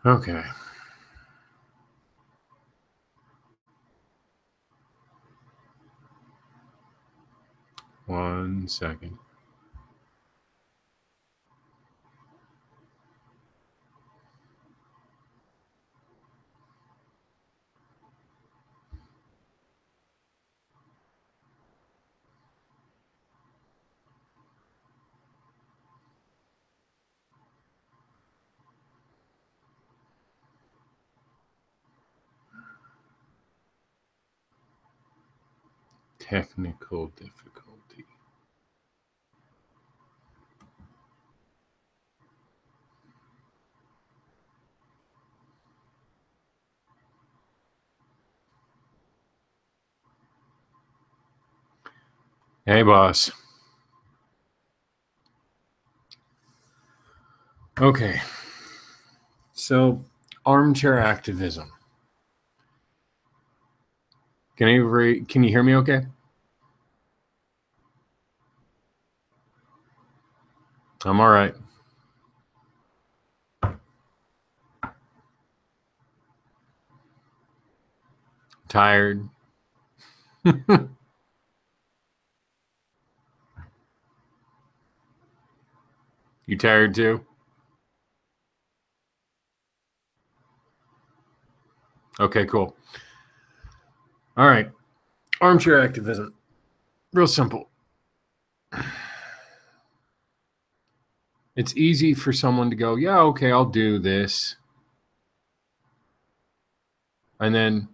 Okay. One second. Technical difficulty. Hey, boss. Okay. So, armchair activism. Can you hear me okay? I'm all right. Tired. You tired too? Okay, cool. All right. Armchair activism. Real simple. It's easy for someone to go, yeah, okay, I'll do this. And then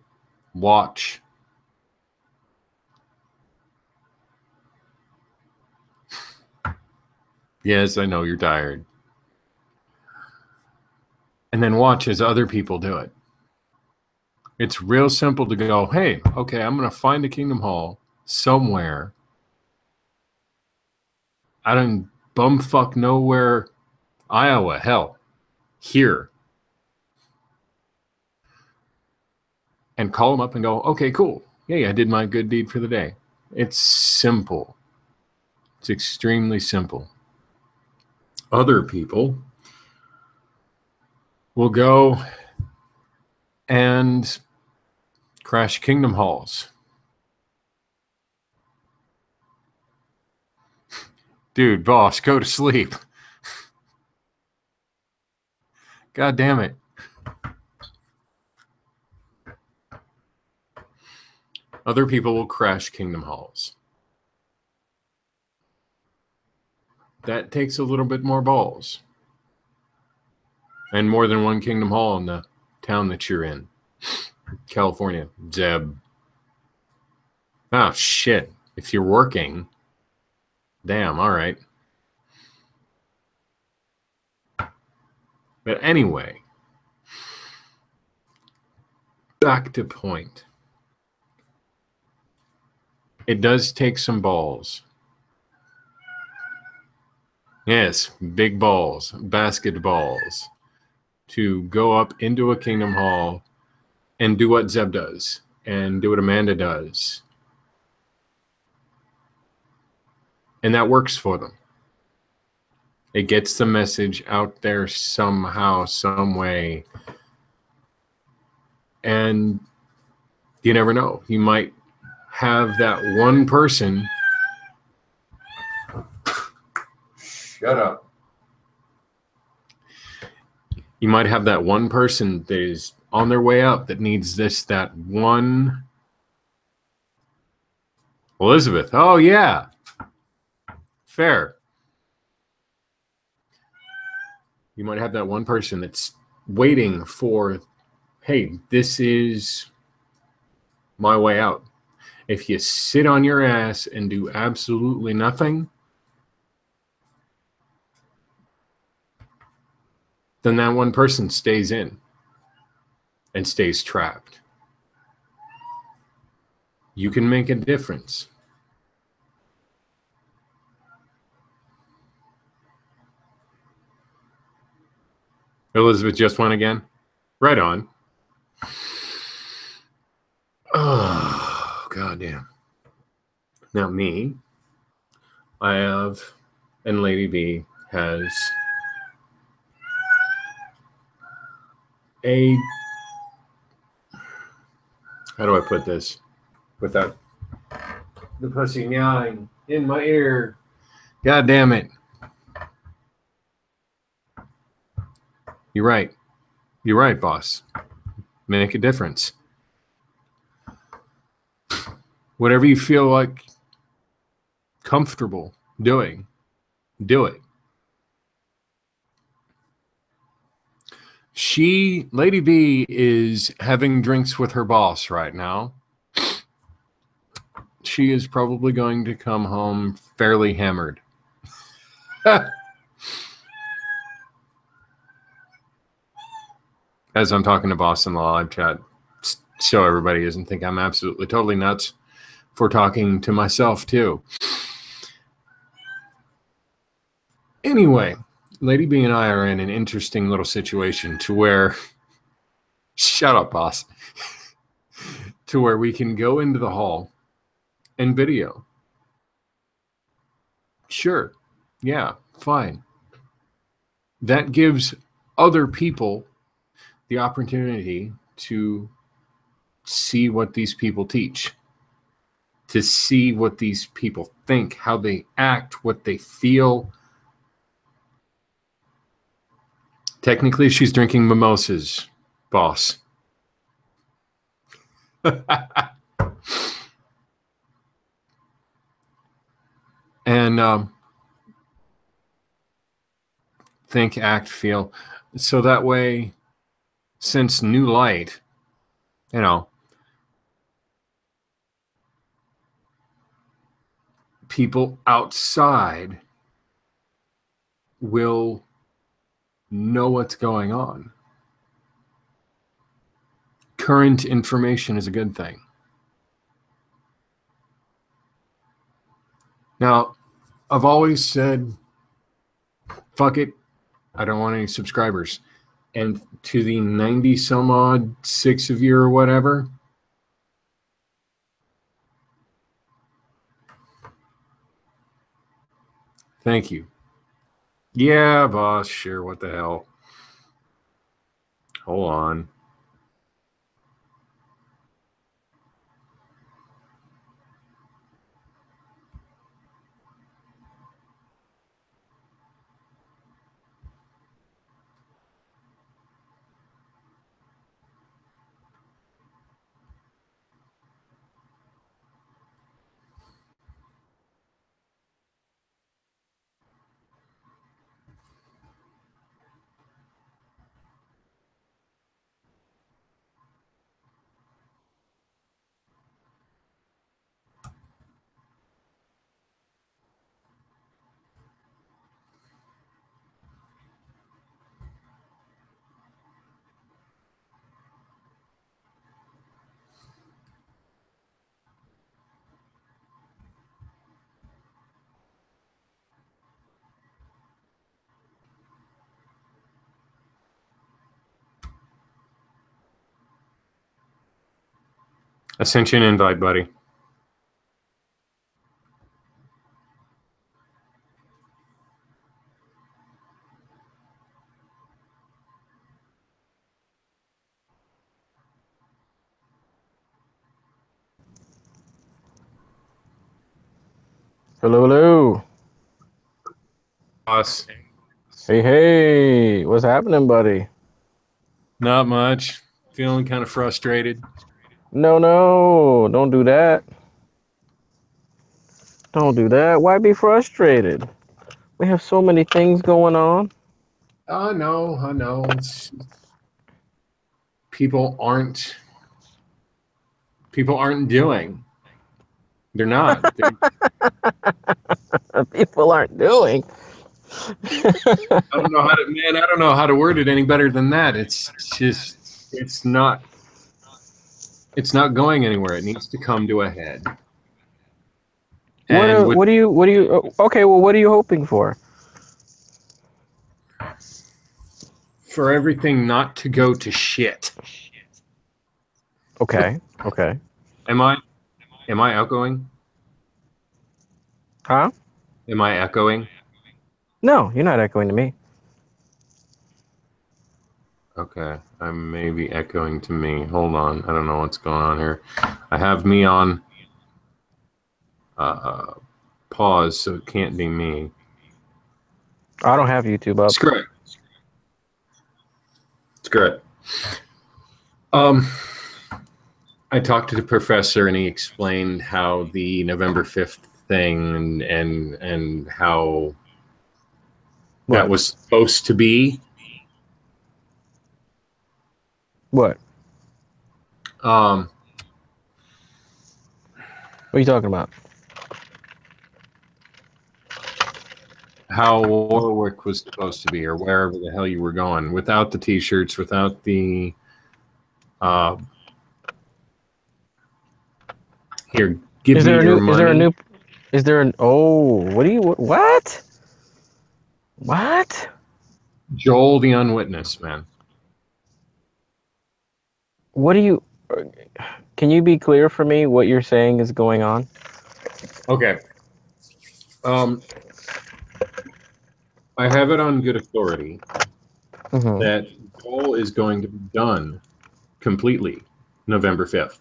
watch. Yes, I know you're tired. And then watch as other people do it. It's real simple to go, hey, okay, I'm going to find a Kingdom Hall somewhere. I don't bumfuck nowhere, Iowa, hell, here. And call them up and go, okay, cool. Yay, I did my good deed for the day. It's simple. It's extremely simple. Other people will go and crash Kingdom Halls. Dude, boss, go to sleep. God damn it. Other people will crash Kingdom Halls. That takes a little bit more balls. And more than one Kingdom Hall in the town that you're in. California. Zeb. Oh, shit. If you're working, damn, all right. But anyway, back to point. It does take some balls. Yes, big balls, basketballs, to go up into a Kingdom Hall and do what Zeb does and do what Amanda does. And that works for them. It gets the message out there somehow, some way. And you never know. You might have that one person. Shut up. You might have that one person that is on their way up that needs that one. Elizabeth. Oh, yeah. Fair. You might have that one person that's waiting for, hey, this is my way out. If you sit on your ass and do absolutely nothing, then that one person stays in and stays trapped. You can make a difference. Elizabeth just went again? Right on. Oh, goddamn. Now me, I have, and Lady B has a, how do I put this without the pussy meowing in my ear? God damn it. You're right. You're right, boss. Make a difference. Whatever you feel like comfortable doing, do it. Lady B is having drinks with her boss right now. She is probably going to come home fairly hammered. As I'm talking to boss in the live chat, so everybody doesn't think I'm absolutely totally nuts for talking to myself too. Anyway, Lady B and I are in an interesting little situation to where, shut up, boss, to where we can go into the hall and video. Sure. Yeah, fine. That gives other people the opportunity to see what these people teach, to see what these people think, how they act, what they feel. Technically, she's drinking mimosas, boss. And think, act, feel. So that way, since new light, you know, people outside will know what's going on. Current information is a good thing. Now, I've always said, fuck it, I don't want any subscribers. And to the 90 some odd 6 of you or whatever, thank you. Yeah, boss, sure, what the hell. Hold on. I sent you an invite, buddy. Hello, hello. Boss. Hey, hey. What's happening, buddy? Not much. Feeling kind of frustrated. No, no. Don't do that. Don't do that. Why be frustrated? We have so many things going on. I know. People aren't doing. They're not. People aren't doing. I don't know how to word it any better than that. It's just it's not going anywhere. It needs to come to a head. And What do you okay, well, what are you hoping for? for everything not to go to shit. Okay. Am I outgoing? Huh? Am I echoing? No, you're not echoing to me. Okay, I may be echoing to me. Hold on, I don't know what's going on here. I have me on pause, so it can't be me. I don't have YouTube up. Screw it. Screw it. Um, I talked to the professor, and he explained how the November 5th thing and how that What? was supposed to be. What? Um, What are you talking about? how Warwick was supposed to be, or wherever the hell you were going, without the T-shirts, without the here, give Is me there a your new? Is there a money. new? Is there an? Oh, what do you? What? What? Joel the Unwitnessed, man. What do you? Can you be clear for me what you're saying is going on? Okay. I have it on good authority Mm-hmm. that Joel is going to be done completely November 5th.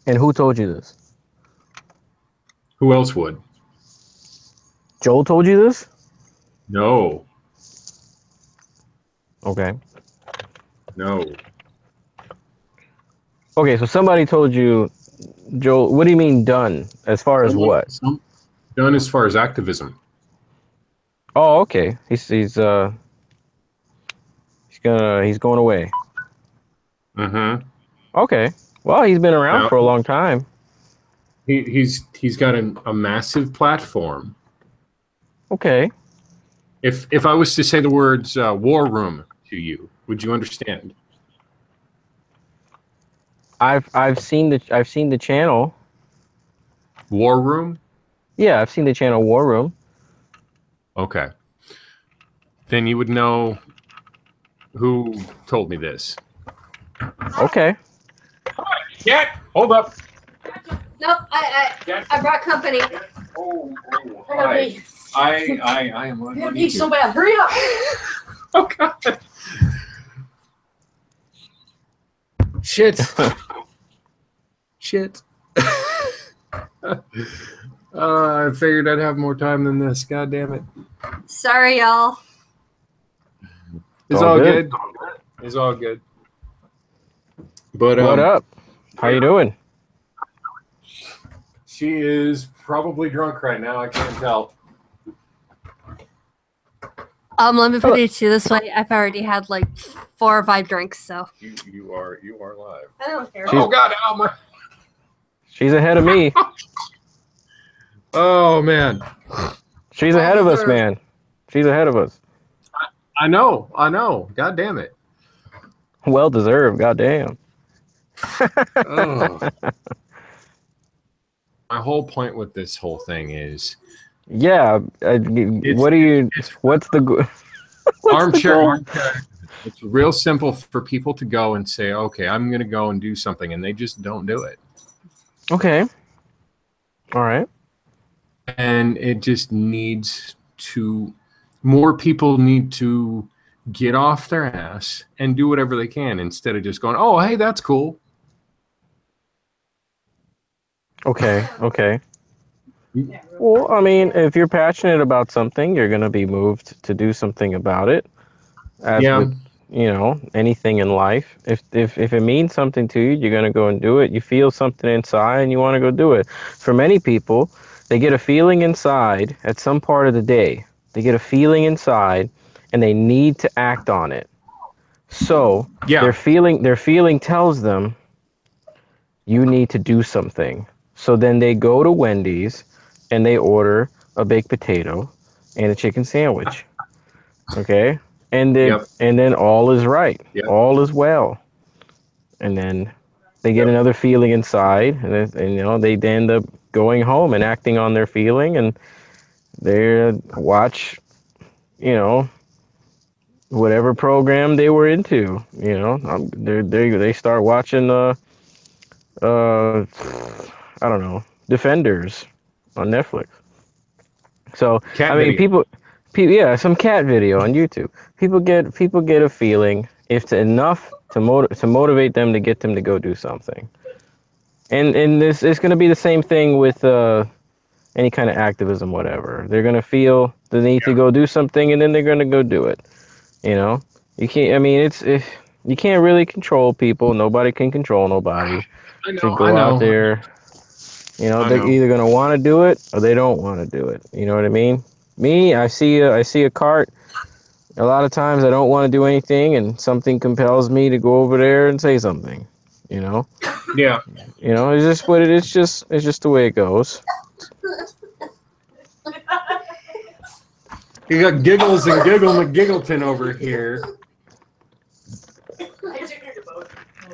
And who told you this? Who else would? Joel told you this? No, Okay. no. Okay, so somebody told you, Joel. What do you mean done? As far as what? Done as far as activism. Oh, okay. He's going away. Mm-hmm. Okay. Well, he's been around Now for a long time. he's got a massive platform. Okay. If I was to say the words war room to you, would you understand? I've seen the channel. War room? Yeah, I've seen the channel War Room. Okay. Then you would know who told me this. Okay. Yeah, hold up. Nope, I brought company. Oh, Hi. I am on You're so bad. Hurry up. Oh God. Shit. Shit. I figured I'd have more time than this. God damn it. Sorry, y'all. It's all all good. good. It's all good. But What up? How you doing? she is probably drunk right now. I can't tell. Let me put it to you this way. I've already had like 4 or 5 drinks, so. You are live. I don't care. Oh God, Alma. She's ahead of me. Oh man. She's ahead of us, man. She's ahead of us. I know. God damn it. Well deserved. Goddamn. Oh. My whole point with this whole thing is Yeah. What do you? What's the? armchair. It's real simple for people to go and say, okay, I'm going to go and do something, and they just don't do it. Okay. All right. And it just needs to, more people need to get off their ass and do whatever they can instead of just going, oh, hey, that's cool. Okay. Okay. Well, I mean, if you're passionate about something, you're going to be moved to do something about it. As Yeah. with, anything in life, if it means something to you, you're going to go and do it. You feel something inside and you want to go do it. For many people, they get a feeling inside at some part of the day. They get a feeling inside and they need to act on it. So Yeah. their feeling tells them you need to do something. So then they go to Wendy's and they order a baked potato and a chicken sandwich. Okay? And then all is right. Yep. All is well. And then they get another feeling inside and they end up going home and acting on their feeling, and they watch, whatever program they were into. They start watching I don't know, Defenders on Netflix. So Cat I mean, video. Yeah, some cat video on YouTube. People get a feeling if to enough to motivate them to get them to go do something. And this is going to be the same thing with any kind of activism, whatever. They're going to feel the need to go do something, and then they're going to go do it. You know, you can't. I mean, you can't really control people. Nobody can control nobody to go out there. You know, they're either going to want to do it or they don't want to do it. You know what I mean? Me, I see a cart. A lot of times I don't want to do anything, and something compels me to go over there and say something. You know? Yeah. You know, it's just what it is. It's just the way it goes. You got Giggles and Giggle McGiggleton over here.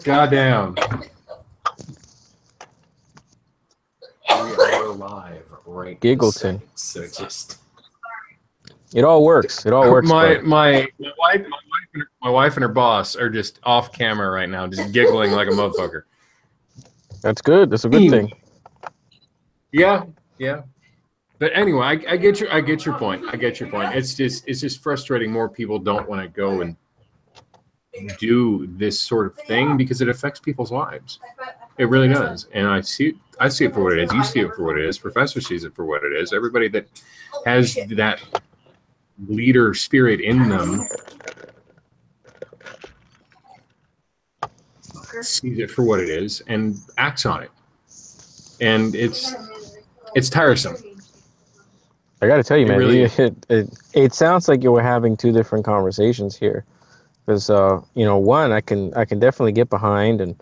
Goddamn. We are live right Giggleton. So just it all works. It all works. My wife and her boss are just off camera right now, just giggling like a motherfucker. That's good. That's a good thing. Yeah, yeah. But anyway, I get your point. I get your point. It's just frustrating. More people don't want to go and do this sort of thing because it affects people's lives. It really does. And I see it for what it is. You see it for what it is. Professor sees it for what it is. Everybody that has that leader spirit in them sees it for what it is and acts on it. And it's tiresome. I got to tell you, man, really it sounds like you were having two different conversations here. Because, you know, one, I can definitely get behind, and,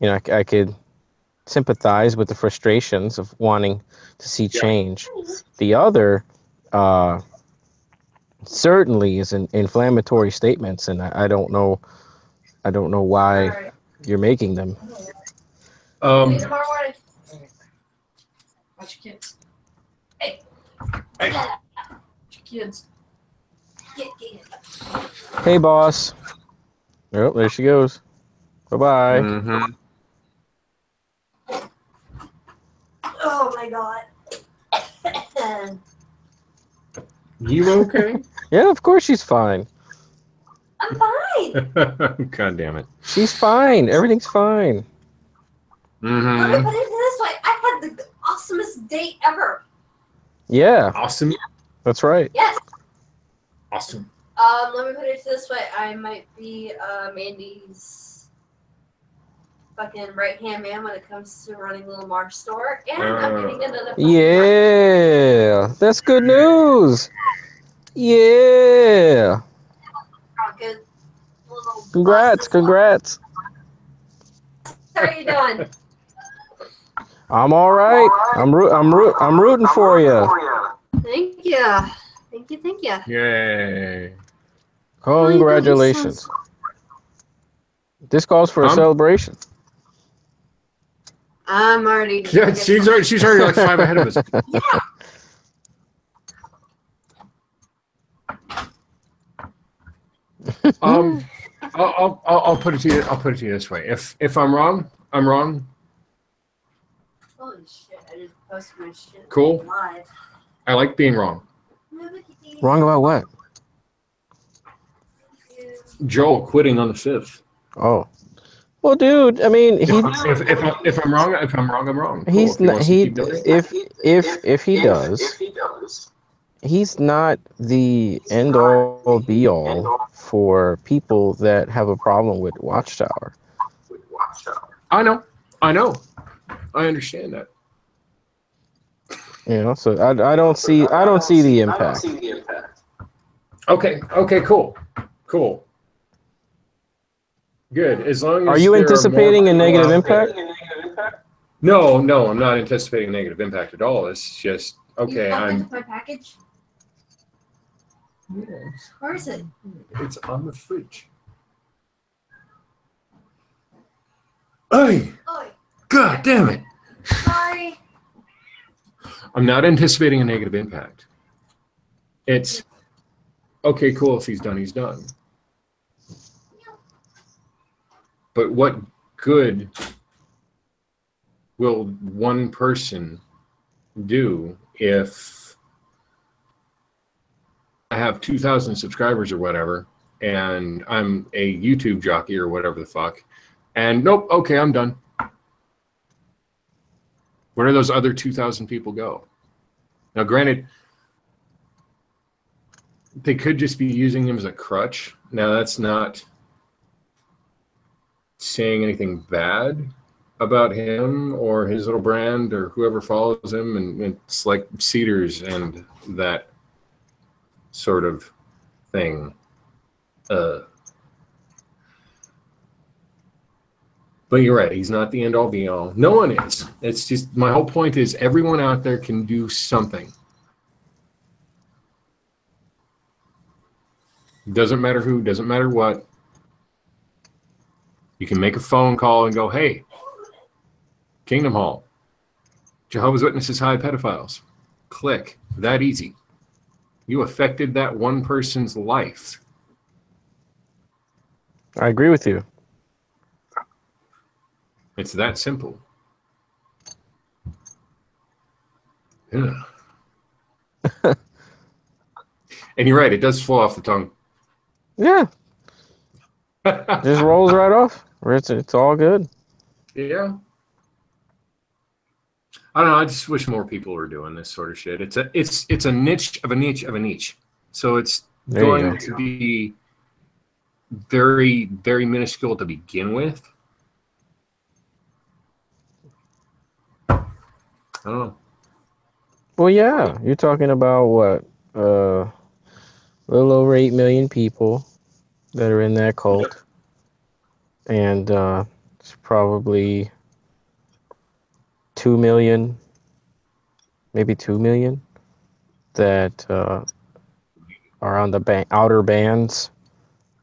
you know, I could sympathize with the frustrations of wanting to see change. The other certainly is inflammatory statements, and I don't know why you're making them. Watch your kids. Hey. Kids. Get. Hey, boss. Oh, there she goes. Bye-bye. Mm-hmm. Oh, my God. You okay? Yeah, of course she's fine. I'm fine. God damn it. She's fine. Everything's fine. Mm-hmm. Let me put it this way. I had the awesomest date ever. Yeah. Awesome. That's right. Yes. Awesome. Let me put it this way. I might be Mandy's fucking right-hand man when it comes to running Little Marge store, and I'm getting another. Yeah, that's good news. Yeah. Congrats. How are you doing? I'm all right. I'm rooting for you. Thank you. Thank you. Yay. Congratulations. This calls for a celebration. I'm already. Yeah, she's already like 5 ahead of us. Yeah. I'll put it to you. I'll put it to you this way. If I'm wrong, I'm wrong. Holy shit! I just posted my shit. Cool. Live. I like being wrong. Wrong about what? Joel quitting on the 5th. Oh. Well, dude, I mean, if I'm wrong, I'm wrong. Cool. He's not. If he does, he's not the end all be all for people that have a problem with Watchtower. I know. I understand that. You know, so I don't see the impact. Okay. Cool. Good. As long as are you anticipating a negative impact? No, I'm not anticipating a negative impact at all. It's just okay. My package. Yes. Where is it? It's on the fridge. Hey! God damn it! Sorry. I'm not anticipating a negative impact. It's okay, cool. If he's done, he's done. But what good will one person do if I have 2,000 subscribers or whatever, and I'm a YouTube jockey or whatever the fuck, and nope, okay, I'm done. Where do those other 2,000 people go? Now, granted, they could just be using him as a crutch. Now, that's not saying anything bad about him or his little brand or whoever follows him, and it's like Cedars and that sort of thing. But you're right, he's not the end all be all. No one is. It's just, my whole point is everyone out there can do something. Doesn't matter who, doesn't matter what. You can make a phone call and go, hey, Kingdom Hall, Jehovah's Witnesses hide pedophiles. Click. That easy. You affected that one person's life. I agree with you. It's that simple. Yeah. And you're right, it does flow off the tongue. Yeah. Just rolls right off. It's all good. Yeah. I don't know. I just wish more people were doing this sort of shit. It's a niche of a niche of a niche. So it's going to be very, very minuscule to begin with. I don't know. Well, yeah, you're talking about what? A little over 8 million people that are in that cult, and it's probably 2 million, maybe 2 million that are on the outer bands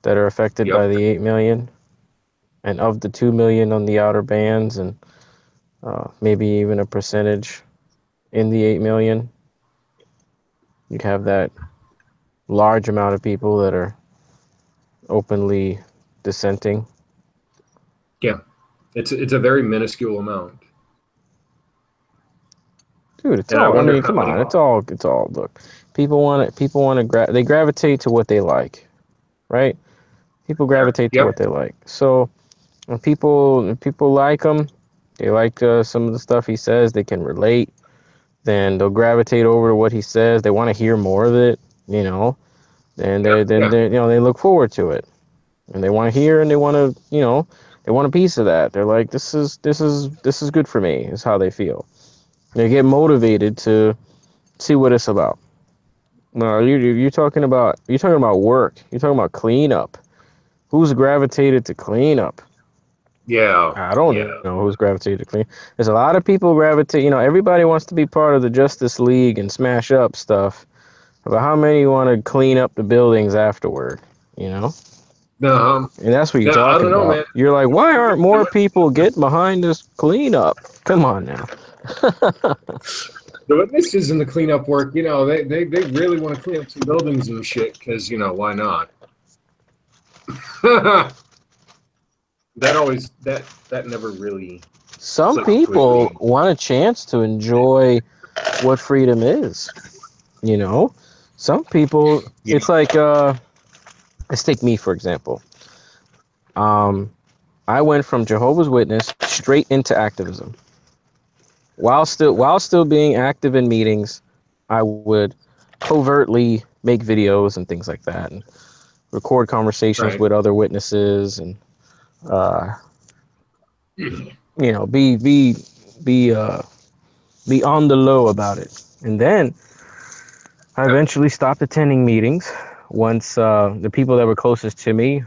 that are affected by the 8 million, and of the 2 million on the outer bands, and maybe even a percentage in the 8 million, you have that large amount of people that are openly dissenting. Yeah, it's a very minuscule amount. Dude, it's all. I mean, come on, it's all. Look, people want to. They gravitate to what they like, right? People gravitate to what they like. So when people like him, they like some of the stuff he says. They can relate. Then they'll gravitate over to what he says. They want to hear more of it, you know. And they they look forward to it, and they want to hear, and they want to, they want a piece of that. They're like, this is good for me. Is how they feel. They get motivated to see what it's about. No, you're talking about work. You're talking about cleanup. Who's gravitated to cleanup? Yeah. I don't know who's gravitated to clean. There's a lot of people gravitate. Everybody wants to be part of the Justice League and smash up stuff. But how many want to clean up the buildings afterward? And that's what you're talking about. Man. You're like, why aren't more people getting behind this cleanup? Come on now. The witnesses in the cleanup work, they really want to clean up some buildings and shit because, why not? that never really. Some people want a chance to enjoy what freedom is. Some people, it's like, let's take me, for example. I went from Jehovah's Witness straight into activism. While still being active in meetings, I would covertly make videos and things like that, and record conversations with other witnesses, and be on the low about it. And then I eventually stopped attending meetings once the people that were closest to me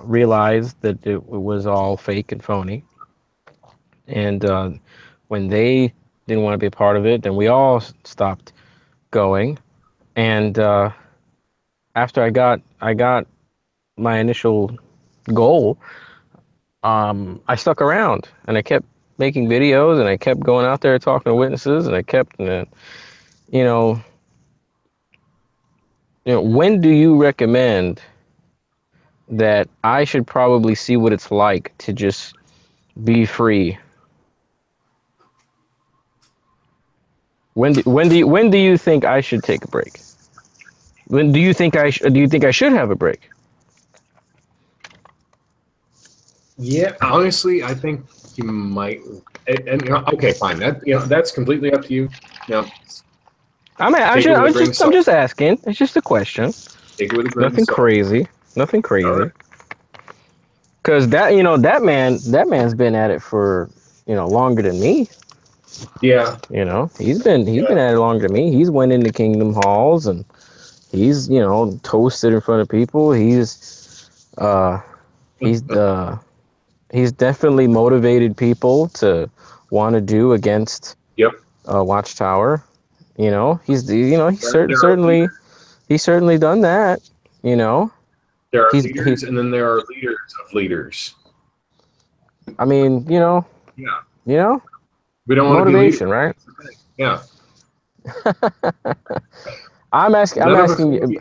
realized that it was all fake and phony. And when they didn't want to be a part of it, then we all stopped going. And after I got my initial goal, I stuck around, and I kept making videos, and I kept going out there talking to witnesses, and I kept, when do you recommend that I should probably see what it's like to just be free? When do you think I should take a break? When do you think I should have a break? Yeah, honestly, I think you might. And you know, okay, fine. That that's completely up to you. No, take it with a grain of I'm salt. just asking. It's just a question. Take it with a grain of Nothing salt. crazy. Nothing All crazy. right. Cause that man's been at it for longer than me. Yeah. He's been at it longer than me. He's went into Kingdom Halls and he's toasted in front of people. Uh he's he's definitely motivated people to want to do against Yep. Watchtower. There are Certainly he's certainly done that. You know, There are he. leaders, and then there are leaders of leaders. I mean, Yeah. you know, We don't want to be leaders. motivation, right? Yeah. I'm asking. I'm None of us asking want to you,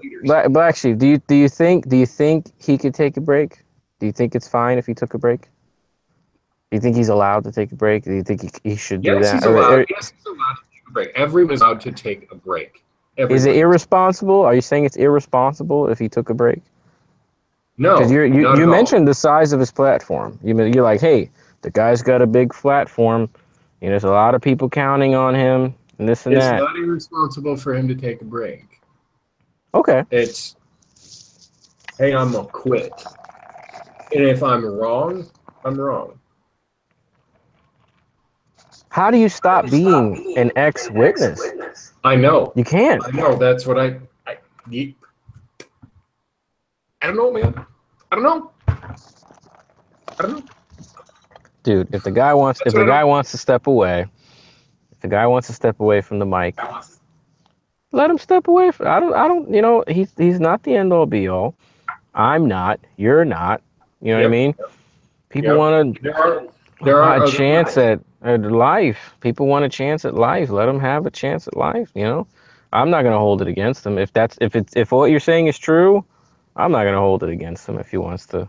be leaders. Black Sheep. Do you think he could take a break? Do you think it's fine if he took a break? Do you think he's allowed to take a break? Do you think he should do Yes, that? he's allowed. Yes, he's allowed to take a break. Everyone is allowed to take a break. Is it Everyone. irresponsible? Are you saying it's irresponsible if he took a break? Because No, you not you at all. mentioned the size of his platform. You're like, hey, the guy's got a big platform. There's a lot of people counting on him, and this and It's that. not irresponsible for him to take a break. Okay. It's, hey, I'm gonna quit. And if I'm wrong, I'm wrong. How do you stop being an ex-witness? I know. You can't. I know. That's what I don't know, man. I don't know. I don't know. Dude, if the guy wants That's what I to step away, if the guy wants to step away from the mic, let him step away. He's not the end all be all. I'm not. You're not. You know what I Yep. Mean? People Yep. want There are a other chance people. at life. People want a chance at life. Let them have a chance at life. I'm not gonna hold it against them. If what you're saying is true, I'm not gonna hold it against him if he wants to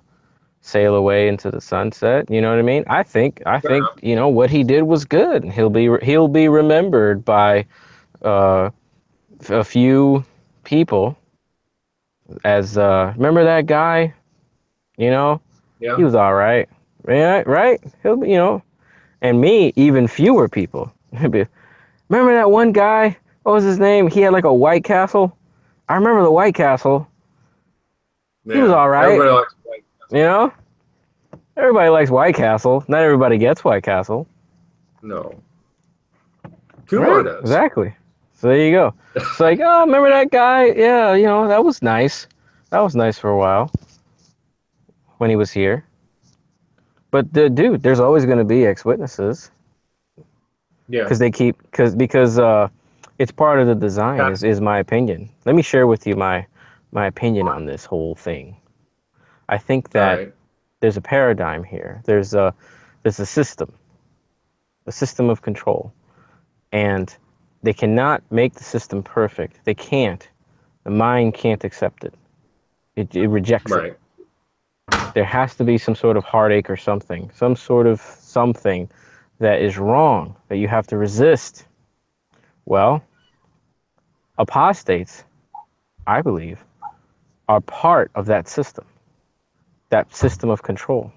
sail away into the sunset. You know what I mean? I think what he did was good. He'll be remembered by uh, a few people as remember that guy. He Yeah. was all right. Yeah, right. He'll be and me even fewer people. Remember that one guy? What was his name? He had like a White Castle. I remember the White Castle. He was Yeah. all right. Everybody likes white. You know, everybody likes White Castle. Not everybody gets White Castle. No. Kumar Right? does. Exactly. So there you go. It's like, oh, remember that guy? Yeah, that was nice. That was nice for a while when he was here. But dude, there's always going to be ex-witnesses Yeah. because it's part of the design. Is my opinion. Let me share with you my opinion on this whole thing. I think All that right. there's a paradigm here. There's a system of control, and they cannot make the system perfect. They can't. The mind can't accept it. It rejects it. Right. There has to be some sort of heartache or something, some sort of something that is wrong that you have to resist. Well, apostates, I believe, are part of that system of control.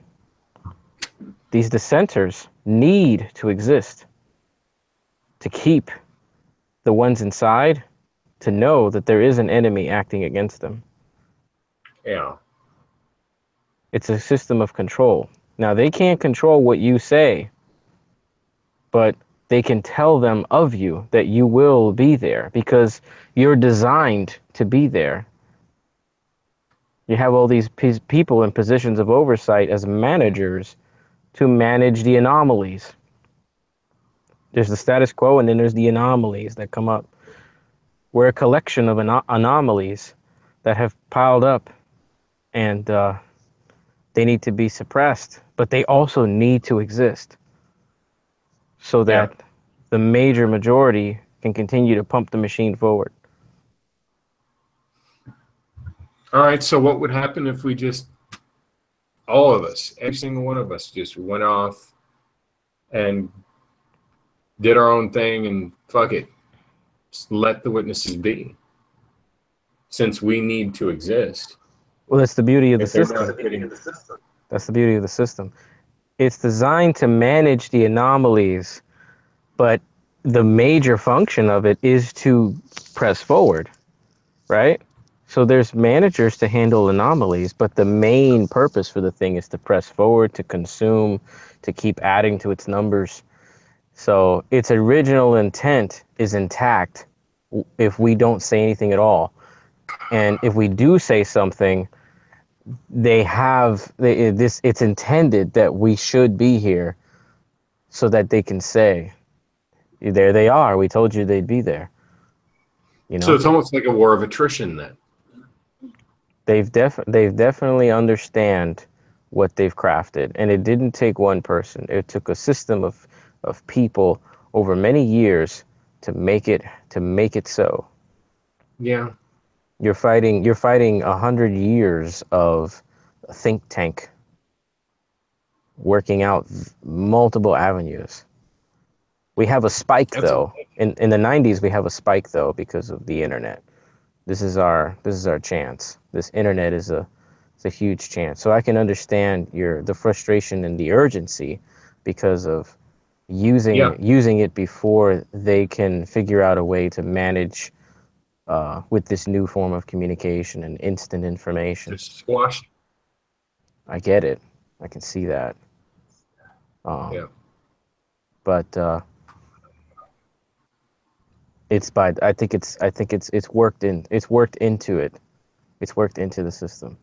These dissenters need to exist to keep the ones inside to know that there is an enemy acting against them. Yeah. It's a system of control. Now, they can't control what you say, but they can tell them of you that you will be there because you're designed to be there. You have all these people in positions of oversight as managers to manage the anomalies. There's the status quo, and then there's the anomalies that come up. We're a collection of anomalies that have piled up, and they need to be suppressed, but they also need to exist so Yeah. that the major majority can continue to pump the machine forward. All right. So what would happen if we just, all of us, every single one of us, just went off and did our own thing and fuck it, just let the witnesses be? since we need to exist. Well, that's the beauty of the If they're system. not getting, That's the beauty of the system. It's designed to manage the anomalies, but the major function of it is to press forward, right? So there's managers to handle anomalies, but the main purpose for the thing is to press forward, to consume, to keep adding to its numbers. So its original intent is intact if we don't say anything at all. And if we do say something, it's intended that we should be here so that they can say, there they are, we told you they'd be there. You know, so it's almost like a war of attrition then. they've definitely understand what they've crafted, and it didn't take one person. It took a system of people over many years to make it so. Yeah. You're fighting 100 years of a think tank working out multiple avenues. We have a spike though. In the 90s we have a spike though because of the internet. This is our chance. This internet is a huge chance. So I can understand the frustration and the urgency because of using it before they can figure out a way to manage with this new form of communication and instant information. Just squash. I get it. I can see that. Yeah. But I think it's worked into it. It's worked into the system.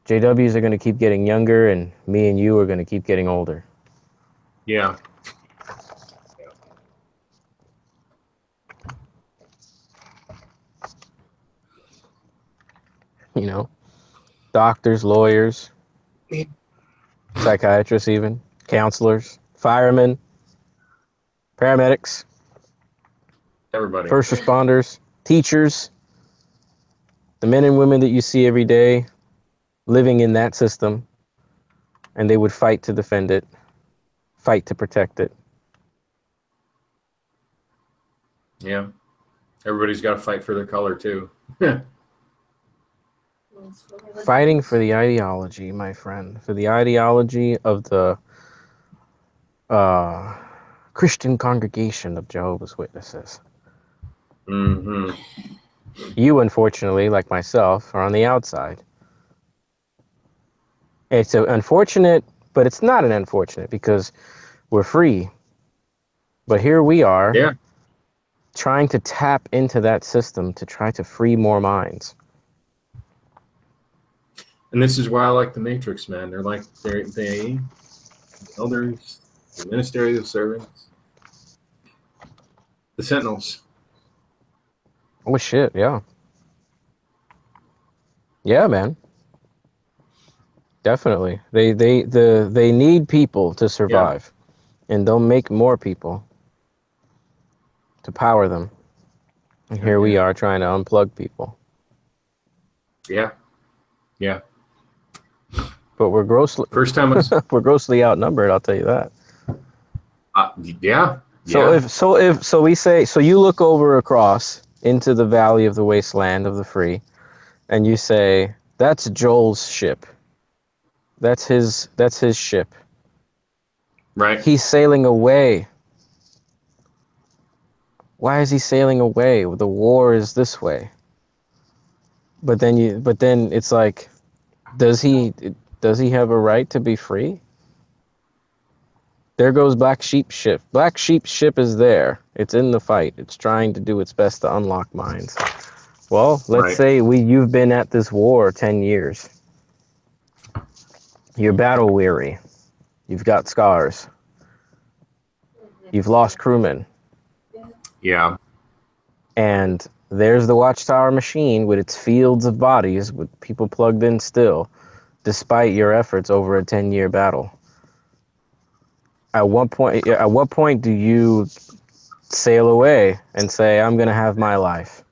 JWs are going to keep getting younger, and me and you are going to keep getting older. Yeah. You know, doctors, lawyers, psychiatrists, even counselors, firemen, paramedics, Everybody. first responders, teachers, the men and women that you see every day living in that system, and they would fight to defend it, fight to protect it. Yeah. Everybody's got to fight for their color too. Fighting for the ideology, my friend, for the ideology of the Christian congregation of Jehovah's Witnesses. Mm-hmm. You, unfortunately, like myself, are on the outside. It's unfortunate, but it's not an unfortunate because we're free. But here we are, trying to tap into that system to try to free more minds. And this is why I like the Matrix, man. They're elders, the ministerial servants, the sentinels. Oh shit, yeah. Yeah, man. Definitely. They need people to survive. Yeah. And they'll make more people to power them. And here we are trying to unplug people. Yeah. Yeah. But we're grossly we're grossly outnumbered, I'll tell you that. Yeah. So we say, so you look over across into the valley of the wasteland of the free, and you say, that's Joel's ship. That's his ship. Right. He's sailing away. Why is he sailing away? The war is this way. But then it's like, does he have a right to be free? There goes Black Sheep's ship. Black Sheep's ship is there. It's in the fight. It's trying to do its best to unlock minds. Well, let's say you've been at this war 10 years. You're battle weary. You've got scars. You've lost crewmen. Yeah. And there's the Watchtower machine with its fields of bodies with people plugged in still, despite your efforts over a 10-year battle. At what point do you sail away and say, I'm going to have my life?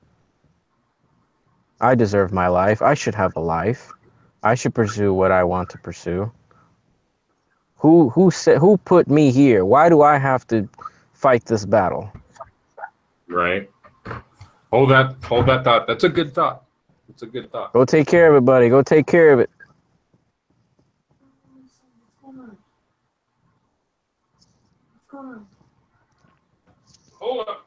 I deserve my life. I should have a life. I should pursue what I want to pursue. Who put me here? Why do I have to fight this battle? Right. Hold that thought. That's a good thought. It's a good thought. Go take care of it, buddy. Go take care of it. What's going on? What's going on? Hold up.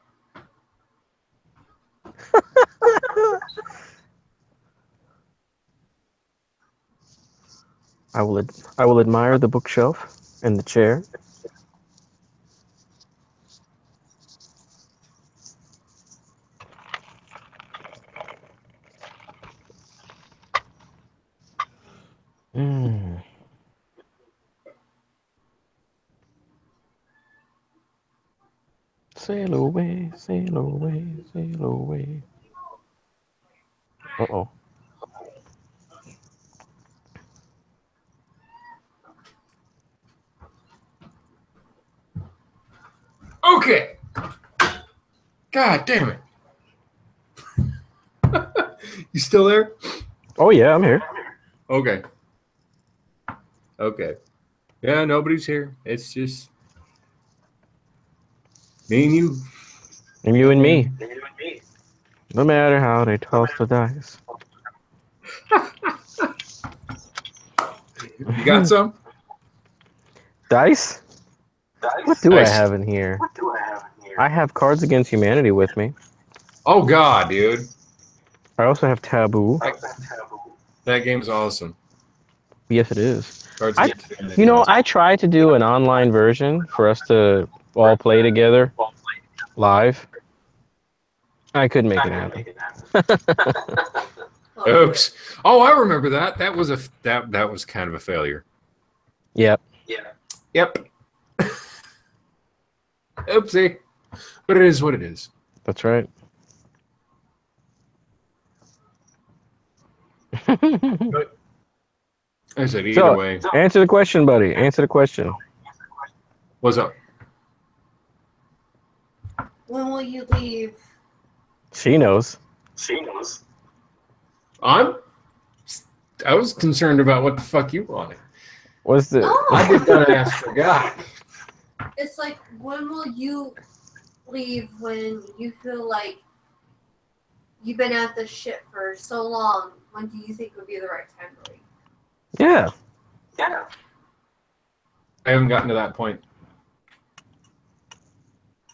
I will admire the bookshelf and the chair. Mm. Sail away, sail away, sail away. Uh-oh. Okay. God damn it. You still there? Oh, yeah, I'm here. Okay. Okay. Yeah, nobody's here. It's just me and you. And you and me. No matter how they toss the dice. You got some? Dice? What do I Dice. have in here? I have Cards Against Humanity with me. Oh God, dude. I also have Taboo. That game's awesome. Yes, it is. Cards I, Against Humanity. you know, I tried to do an online version for us to all play together live. I couldn't make it happen. Oops. Oh, I remember that. That was that was kind of a failure. Yep. Yep. Oopsie. But it is what it is. That's right. But I said either So, way. answer the question, buddy. Answer the question. What's up? When will you leave? She knows. I was concerned about what the fuck you wanted. What's the? Oh. I did not ask for God. It's like, when will you leave when you feel like you've been at this shit for so long? When do you think would be the right time to leave? Yeah. I haven't gotten to that point.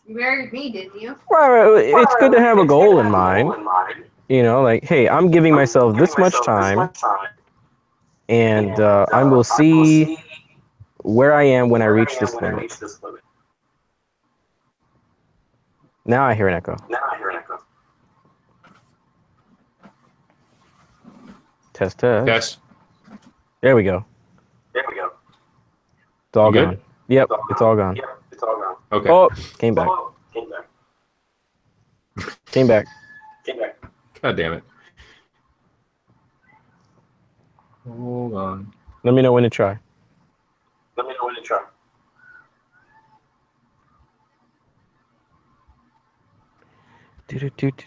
You married me, didn't you? Well, it's good to have a goal in mind. You know, like, hey, I'm giving myself this much time, and I will see where I am when I reach this limit. Now I hear an echo. Test. Yes. There we go. It's all You good? gone. Yep, it's all gone. Okay. Oh, came back. Came back. God damn it. Hold on. Let me know when to try.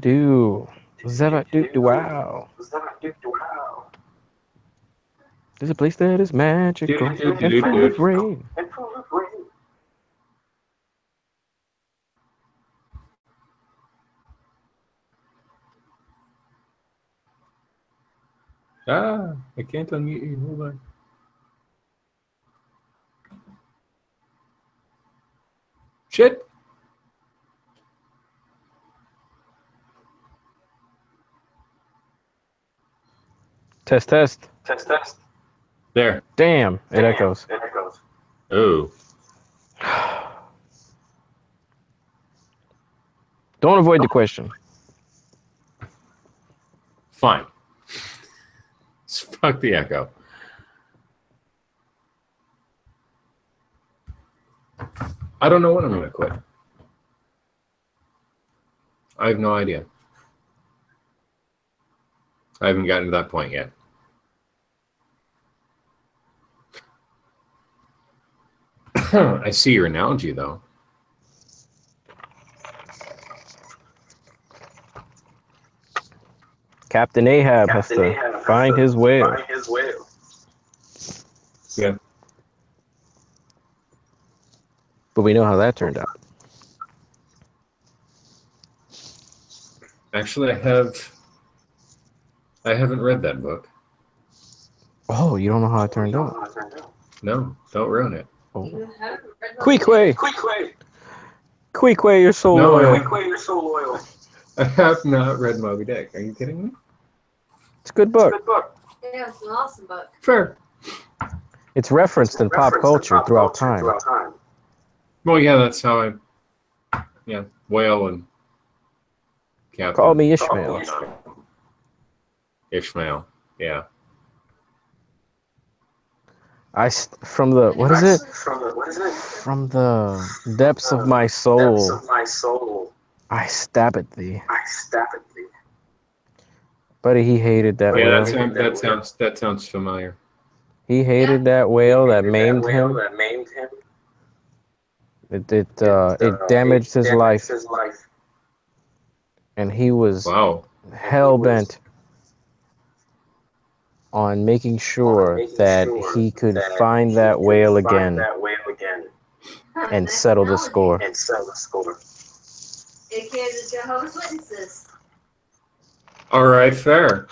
Do. Wow. There's a place that is magical and full of rain. Ah, I can't unmute you. Hold on. Shit. Test. There. Damn, it echoes. Oh. Don't avoid the question. Fine. Fuck the echo. I don't know when I'm going to quit. I have no idea. I haven't gotten to that point yet. I see your analogy, though. Captain Ahab has to find his whale. Yeah. But we know how that turned out. Actually, I haven't read that book. Oh, you don't know how it turned out? No, don't ruin it. Oh. You haven't read Queequeg! Queequeg, you're so No, loyal. I have not read Moby Dick. Are you kidding me? It's a good book. Yeah, it's an awesome book. Fair. It's referenced in pop culture throughout time. Well, yeah, that's how Whale and Captain. Call me Ishmael. Ishmael, yeah. From the depths of my soul, I stab at thee. Buddy, he hated that Yeah, whale. that sounds familiar. He hated that whale that maimed him. It damaged his life, and he was hell bent on making sure that he could find that whale again and settle the score. AKA the Jehovah's Witnesses. All right, fair.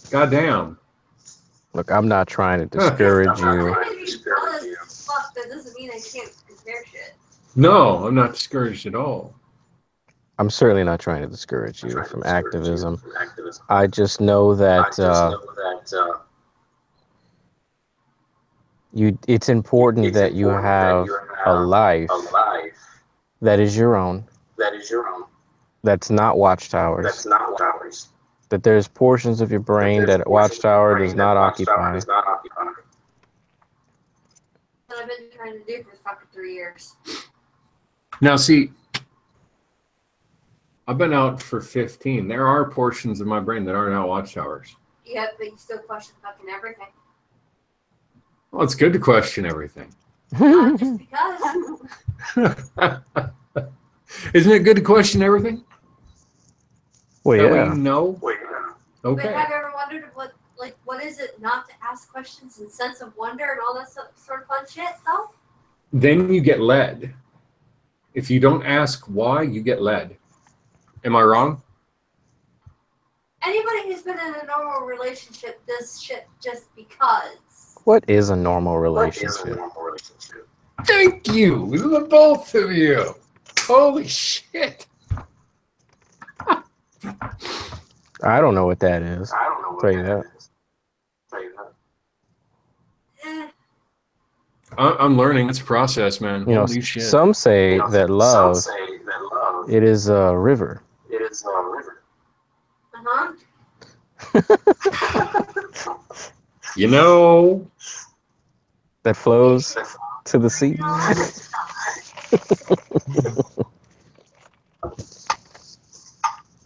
Goddamn. Look, I'm not trying to discourage you. That doesn't mean I can't compare shit. No, I'm not discouraged at all. I'm certainly not trying to discourage you from activism. I just know that it's important that you have a life that is your own. That's not Watchtower's. That there's portions of your brain that Watchtower does not occupy. What I've been trying to do for fucking 3 years. Now, see, I've been out for 15. There are portions of my brain that aren't out Watchtowers. Yeah, but you still question fucking everything. Well, it's good to question everything. Not just because. Isn't it good to question everything? Well, That way yeah. you know? But Okay. have you ever wondered what is it not to ask questions and sense of wonder and all that sort of fun shit, though? Then you get led. If you don't ask why, you get led. Am I wrong? Anybody who's been in a normal relationship does shit just because. What is a normal relationship? Thank you, the both of you. Holy shit. I don't know what that is. I'll tell you that. Eh, I'm learning. It's a process, man. You know, Holy shit. some say that love, it is a river. uh-huh. You know, That flows to the sea.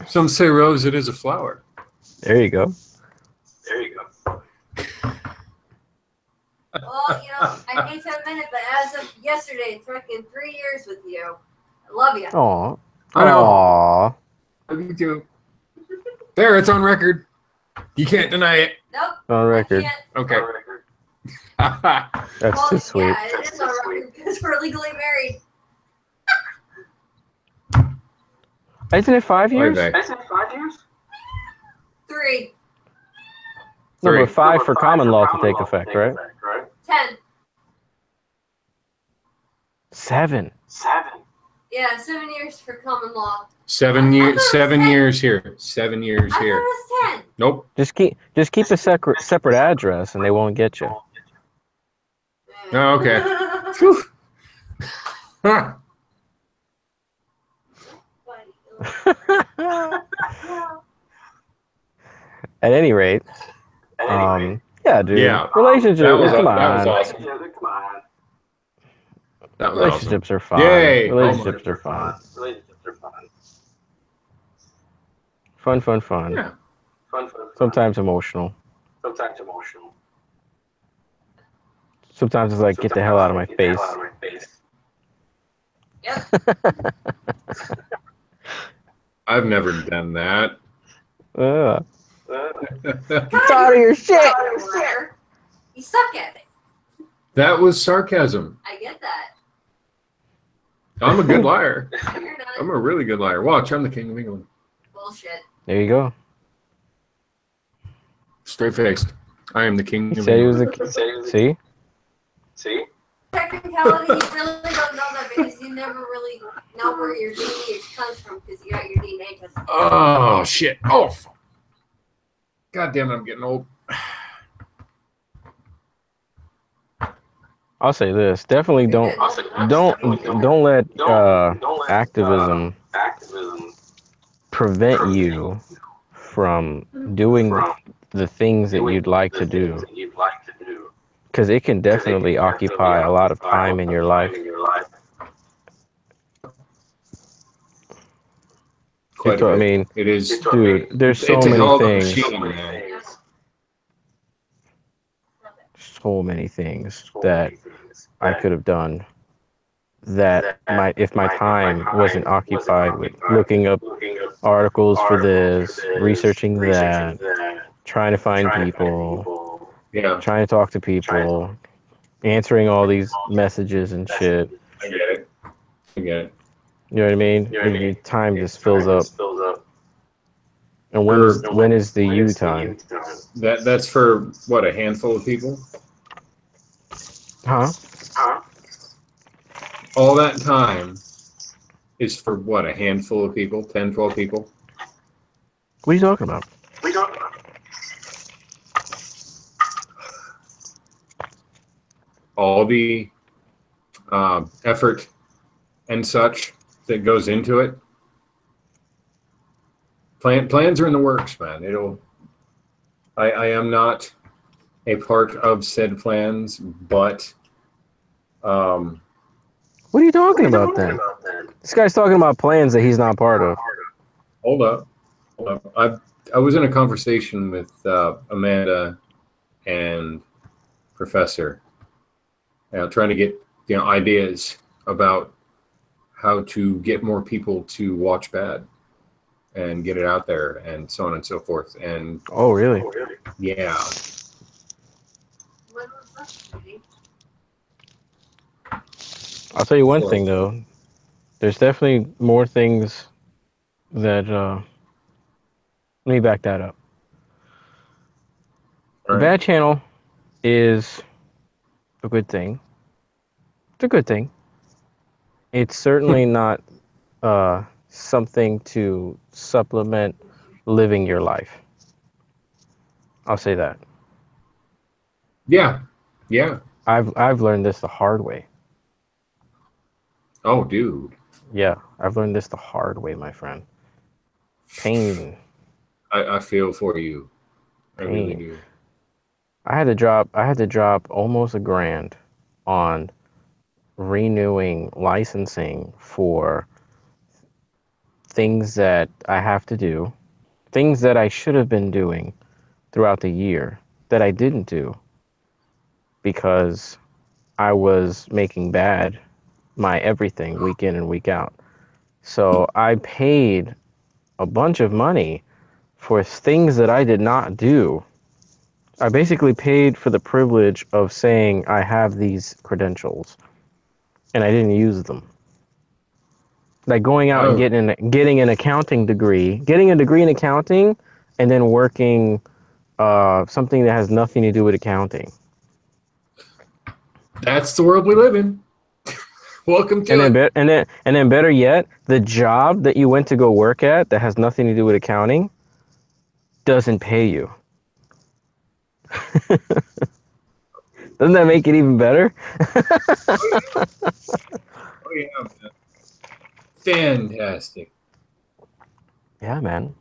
some say rose, it is a flower. There you go. Well, I hate to admit it, but as of yesterday, it's fucking 3 years with you. I love you. Aw. I know. Aw. Me too. There, it's on record. You can't deny it. Nope. On record. I can't. Okay. That's too sweet. Yeah, it is on record because we're legally married. Isn't it 5 years? Okay. 3. No, but 5 for common law to take effect, right? 10. 7. Yeah, 7 years for common law. 7 years. 7 years here. 7 years I thought it here. was 10. Nope. Just keep a separate address, and they won't get you. Oh, okay. Whew. Huh. At any rate, yeah, dude. Yeah. Relationships, That was come on. awesome. That was Relationships awesome. are fun. Yay. Relationships are fun. Fun. Yeah. Sometimes emotional. Sometimes it's like, get the hell out of my face. Yep. I've never done that. Get out of your shit. You suck at it. That was sarcasm. I get that. I'm a good liar. You're not. I'm a really good liar. Watch, I'm the king of England. Bullshit. There you go. Straight faced. I am the king He of said he was England. See? Technicality, you really don't know that because you never really know where your lineage comes from because you got your DNA test. Oh shit! Oh, fuck. God damn it! I'm getting old. I'll say this. Definitely don't let activism prevent you from doing the things that you'd like to do. Because it can definitely occupy a lot of time in your life. Quite I a bit. mean, It is, dude, there's so it's a many hell of a things. machine, man. So many things that I could have done that if my time wasn't occupied with looking up articles for this, researching that, trying to find people, Yeah, trying to talk to people, answering all these messages and shit. I get it. I get it. You know what I mean? Your time just fills up. And For- when is the you time? That's for what, a handful of people? Huh? All that time is for what, a handful of people? 10, 12 people? What are you talking about? All the effort and such that goes into it. Plans are in the works, man. I am not a part of said plans, but What are you talking about then? This guy's talking about plans that he's not part of. hold up. I was in a conversation with Amanda and Professor, trying to get ideas about how to get more people to watch Bad and get it out there and so on and so forth. And Oh, really? yeah, When was that, sweetie? I'll tell you one thing though. There's definitely more things that. Let me back that up. The all right. Bad Channel is a good thing. It's a good thing. It's certainly not something to supplement living your life. I'll say that. Yeah. I've learned this the hard way. Oh, dude. Yeah, I've learned this the hard way, my friend. Pain. I feel for you. I really do. I had to drop almost $1,000 on renewing licensing for things that I have to do, things that I should have been doing throughout the year that I didn't do because I was making bad my everything week in and week out. So I paid a bunch of money for things that I did not do. I basically paid for the privilege of saying I have these credentials and I didn't use them. Like going out and getting an accounting degree, getting a degree in accounting, and then working something that has nothing to do with accounting. That's the world we live in. Welcome to it. And then better yet, the job that you went to go work at that has nothing to do with accounting doesn't pay you. Doesn't that make it even better? Oh yeah, man. Fantastic. Yeah, man.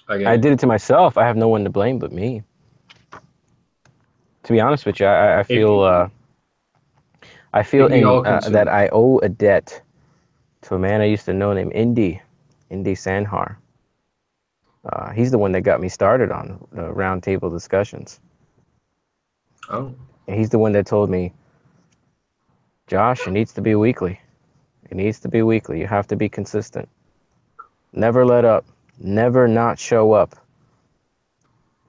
I I did it to myself. I have no one to blame but me. To be honest with you, I feel that I owe a debt to a man I used to know named Indy Sanhar. He's the one that got me started on the round table discussions. Oh. And he's the one that told me, Josh, it needs to be weekly. It needs to be weekly. You have to be consistent. Never let up. Never not show up.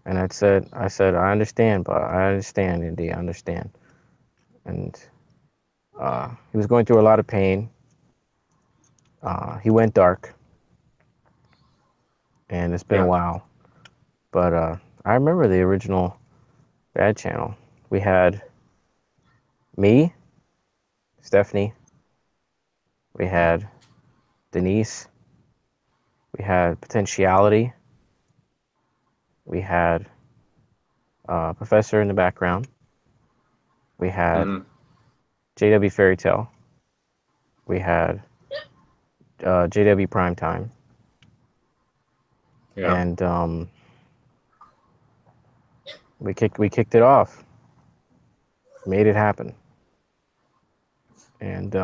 And I said, I understand, but I understand, Indy, I understand. And He was going through a lot of pain. He went dark, and it's been a Yeah. while. But I remember the original Bad Channel. We had me, Stephanie. We had Denise. We had Potentiality. We had Professor in the background. We had Mhm. JW Fairy Tale. We had JW Primetime. Yeah. And we kicked it off, made it happen. And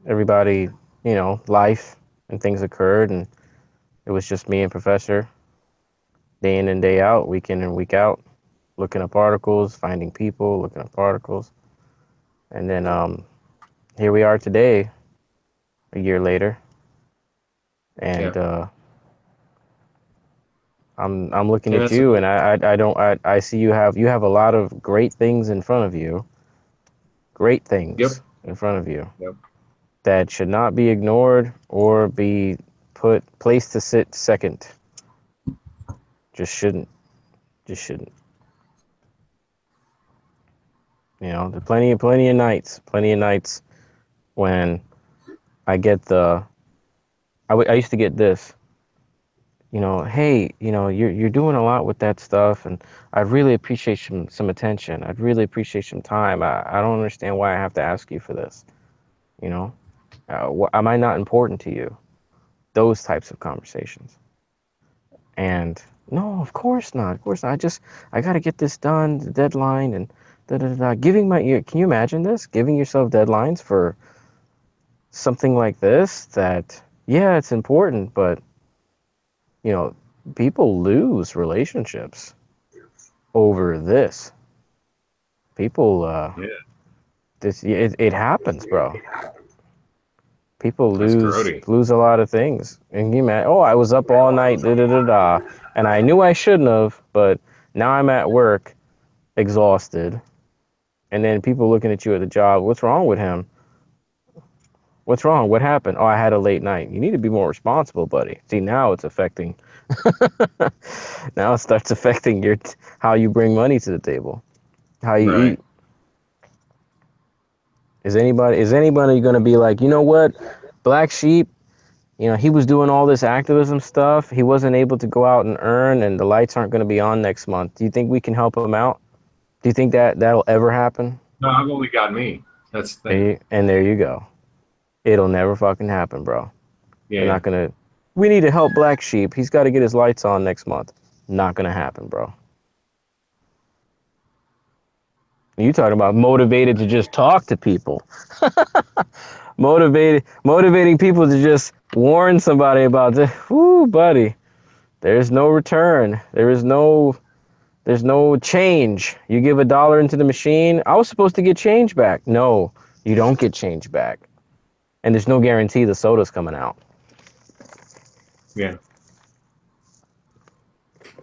everybody, you know, life and things occurred, and it was just me and Professor, day in and day out, week in and week out, looking up articles, finding people, looking up articles. And then here we are today, a year later, and Yeah. I'm looking And at that's you, and I see you have a lot of great things in front of you, great yep. things in front of you Yep. that should not be ignored or be placed to sit second. Just shouldn't. Just shouldn't. You know, there's plenty of nights when I get I used to get this, you know, hey, you know, you're doing a lot with that stuff, and I'd really appreciate some attention. I'd really appreciate some time. I don't understand why I have to ask you for this. You know, am I not important to you? Those types of conversations. And no, of course not. Of course not. I got to get this done, the deadline, and da da da. Can you imagine this? Giving yourself deadlines for something like this that, yeah, it's important, but, you know, people lose relationships over this. People, Yeah. it happens, bro. People That's grody. lose a lot of things. And you imagine, oh, I was up all night, da da da da, and I knew I shouldn't have, but now I'm at work, exhausted, and then people looking at you at the job. What's wrong with him? What's wrong? What happened? Oh, I had a late night. You need to be more responsible, buddy. See, now it's affecting. Now it starts affecting how you bring money to the table, how you Right. eat. Is anybody going to be like, you know what, Black Sheep? You know, he was doing all this activism stuff. He wasn't able to go out and earn, and the lights aren't going to be on next month. Do you think we can help him out? Do you think that'll ever happen? No, I've only got me. That's the thing. And there you go. It'll never fucking happen, bro. They're Yeah. not gonna. We need to help Black Sheep. He's got to get his lights on next month. Not gonna happen, bro. You talking about motivated to just talk to people, motivating people to just warn somebody about this. Whoo, buddy. There's no return. There's no change. You give $1 into the machine. I was supposed to get change back. No, you don't get change back. And there's no guarantee the soda's coming out. Yeah.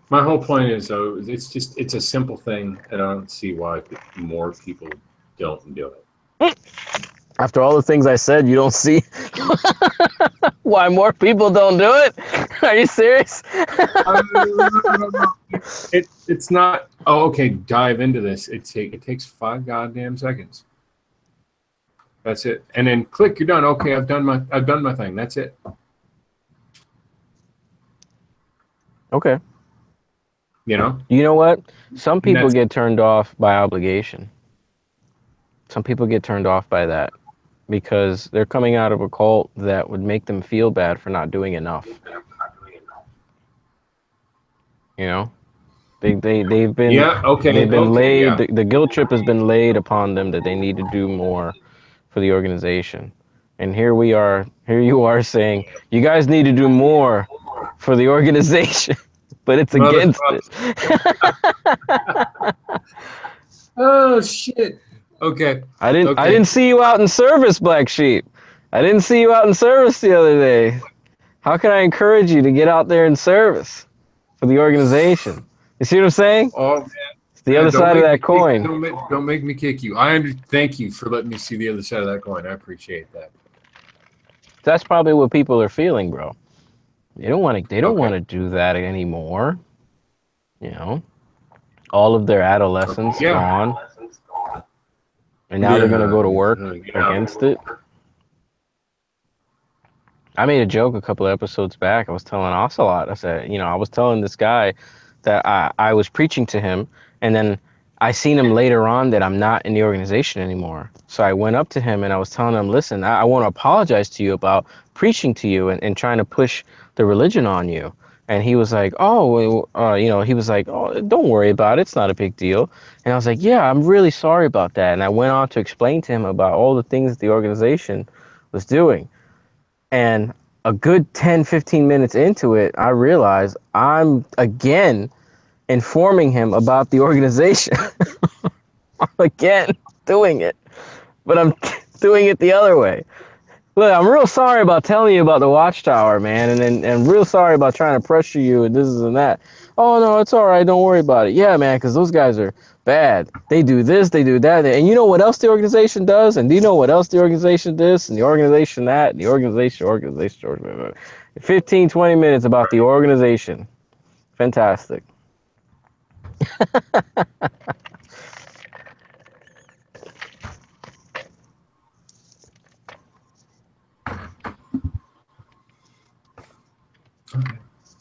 My whole point is, though, it's a simple thing, and I don't see why more people don't do it. After all the things I said, you don't see why more people don't do it? Are you serious? It's not. Oh, okay. Dive into this. It takes 5 goddamn seconds. That's it, and then click. You're done. Okay, I've done my thing. That's it. Okay. You know. You know what? Some And people that's get turned off by obligation. Some people get turned off by that because they're coming out of a cult that would make them feel bad for not doing enough. You know? They've been yeah. Okay. Okay. laid, Yeah. the guilt trip has been laid upon them that they need to do more for the organization. And here you are saying, you guys need to do more for the organization, but it's against it. Oh shit. Okay. I Okay. didn't see you out in service, Black Sheep. I didn't see you out in service the other day. How can I encourage you to get out there in service for the organization? You see what I'm saying? Oh man. the other side of that coin. Don't make me kick you. Thank you for letting me see the other side of that coin. I appreciate that. That's probably what people are feeling, bro. They don't want to. They don't want to do that anymore. You know, all of their adolescence gone, and now they're gonna go to work against it. I made a joke a couple of episodes back. I was telling Ocelot. I said, I was telling this guy that I was preaching to him, and then I seen him later on that I'm not in the organization anymore. So I went up to him and I was telling him, listen, I want to apologize to you about preaching to you and trying to push the religion on you. And he was like, he was like, oh, don't worry about it. It's not a big deal. And I was like, yeah, I'm really sorry about that. And I went on to explain to him about all the things that the organization was doing. And a good 10, 15 minutes into it, I realized I'm again informing him about the organization. I'm again doing it, but I'm doing it the other way. Look, I'm real sorry about telling you about the Watchtower, man, and real sorry about trying to pressure you and this and that. Oh, no, it's all right. Don't worry about it. Yeah, man, because those guys are bad. They do this, they do that. And you know what else the organization does? And do you know what else the organization does? And the organization that, and the organization. 15, 20 minutes about the organization. Fantastic.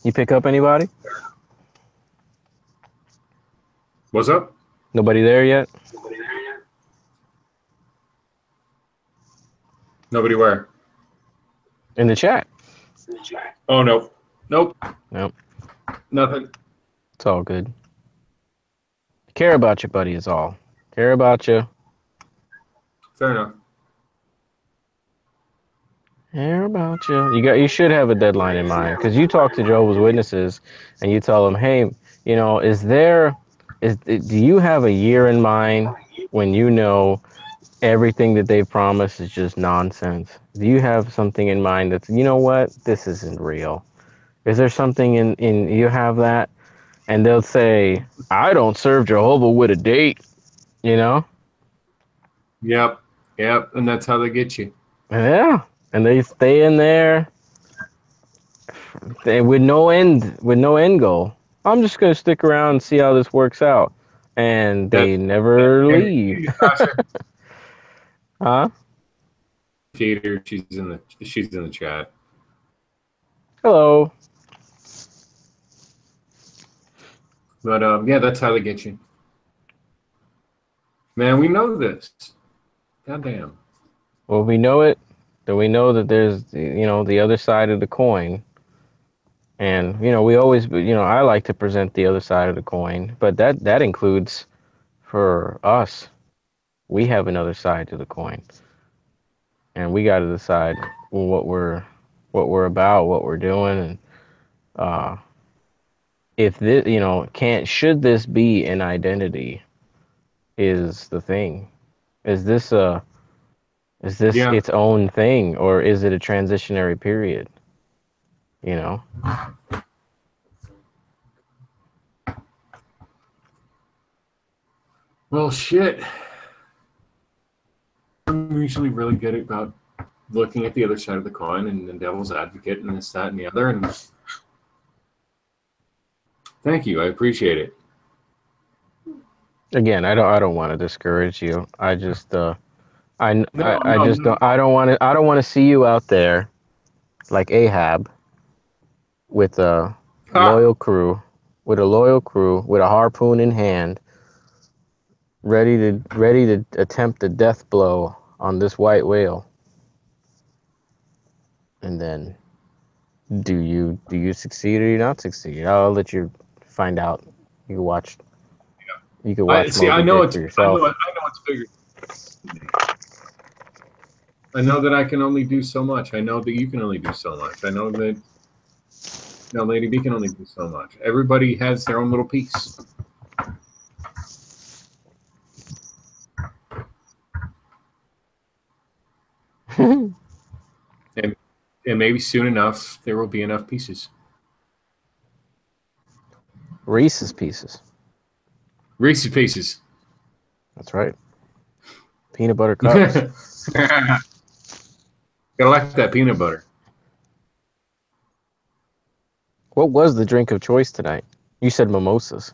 You pick up anybody? What's up? Nobody there yet? Nobody where? In the chat. Oh, no. Nope. Nope. Nothing. It's all good. Care about you, buddy, is all. Care about you. Fair enough. Care about you. You should have a deadline in mind, because you talk to Jehovah's Witnesses and you tell them, hey, do you have a year in mind when you know everything that they promise is just nonsense? Do you have something in mind that's, you know what, this isn't real? Is there something in you have that? And they'll say, I don't serve Jehovah with a date, Yep. And that's how they get you. Yeah. And they stay in there with no end goal. I'm just going to stick around and see how this works out. And they never leave. Huh? Peter, she's in the chat. Hello. But yeah, that's how they get you. Man, we know this. Goddamn. Well, we know it. Then we know that there's, the other side of the coin. And, we always, I like to present the other side of the coin. But that includes, for us, we have another side to the coin. And we got to decide what we're about, what we're doing. And if this, should this be an identity is the thing. Is this its own thing, or is it a transitionary period? Well, shit. I'm usually really good about looking at the other side of the coin and the devil's advocate and this, that, and the other. And thank you. I appreciate it. Again, I don't want to discourage you. I just I don't want to see you out there like Ahab with a loyal crew with a harpoon in hand, ready to attempt a death blow on this white whale. And then do you succeed or do you not succeed? I'll let you find out. You can watch. You can watch. I know it's for yourself. I know it's bigger. I know that I can only do so much. I know that you can only do so much. I know that Lady B can only do so much. Everybody has their own little piece. And maybe soon enough there will be enough pieces. Reese's Pieces. Reese's Pieces. That's right. Peanut butter cups. Gotta like that peanut butter. What was the drink of choice tonight? You said mimosas.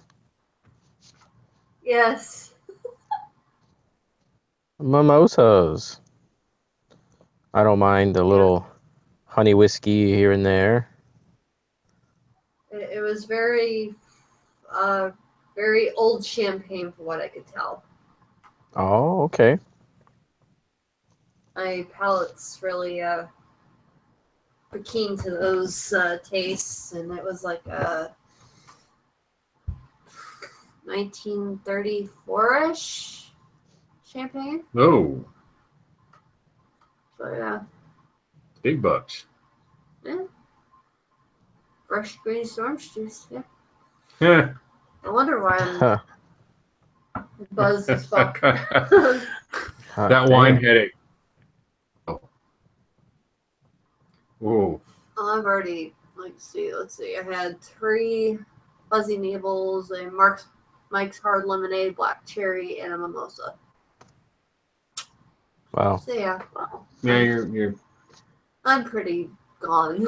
Yes. Mimosas. I don't mind a little honey whiskey here and there. It was very old champagne from what I could tell. Oh, okay. My palate's really keen to those tastes, and it was like a 1934-ish champagne. Oh, So yeah. big bucks. Yeah. Fresh squeezed orange juice, yeah. Yeah. I wonder why I'm buzzed as fuck. That wine headache. Oh. I've already, let's see. I had 3 fuzzy navels, a Mike's Hard Lemonade, black cherry, and a mimosa. Wow. So yeah, well, Yeah, you're. I'm pretty gone.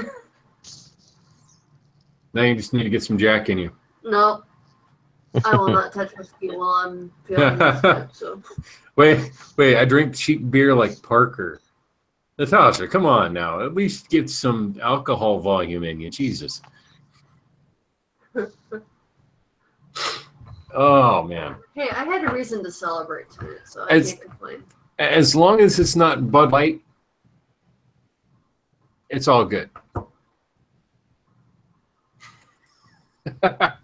Now you just need to get some Jack in you. No, I will not touch whiskey while I'm feeling this good, so. Wait, I drink cheap beer like Parker. Natasha, come on now. At least get some alcohol volume in you. Jesus. Oh, man. Hey, I had a reason to celebrate tonight, so I can't complain. As long as it's not Bud Light, it's all good. Like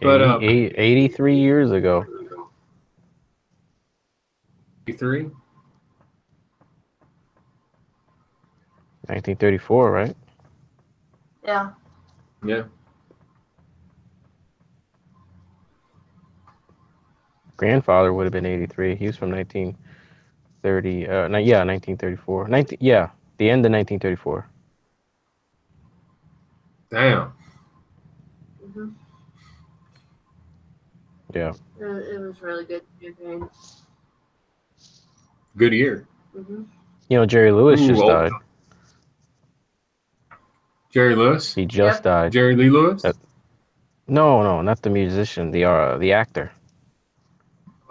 But 83 years ago. 83? 1934, right? Yeah. Yeah. Grandfather would have been 83. He was from 1930. 1934. The end of 1934. Damn. Mm-hmm. Yeah. It was really good champagne. Good year. Mm-hmm. You know, Jerry Lewis just died. Jerry Lewis? He just died. Jerry Lee Lewis? No, not the musician. The actor.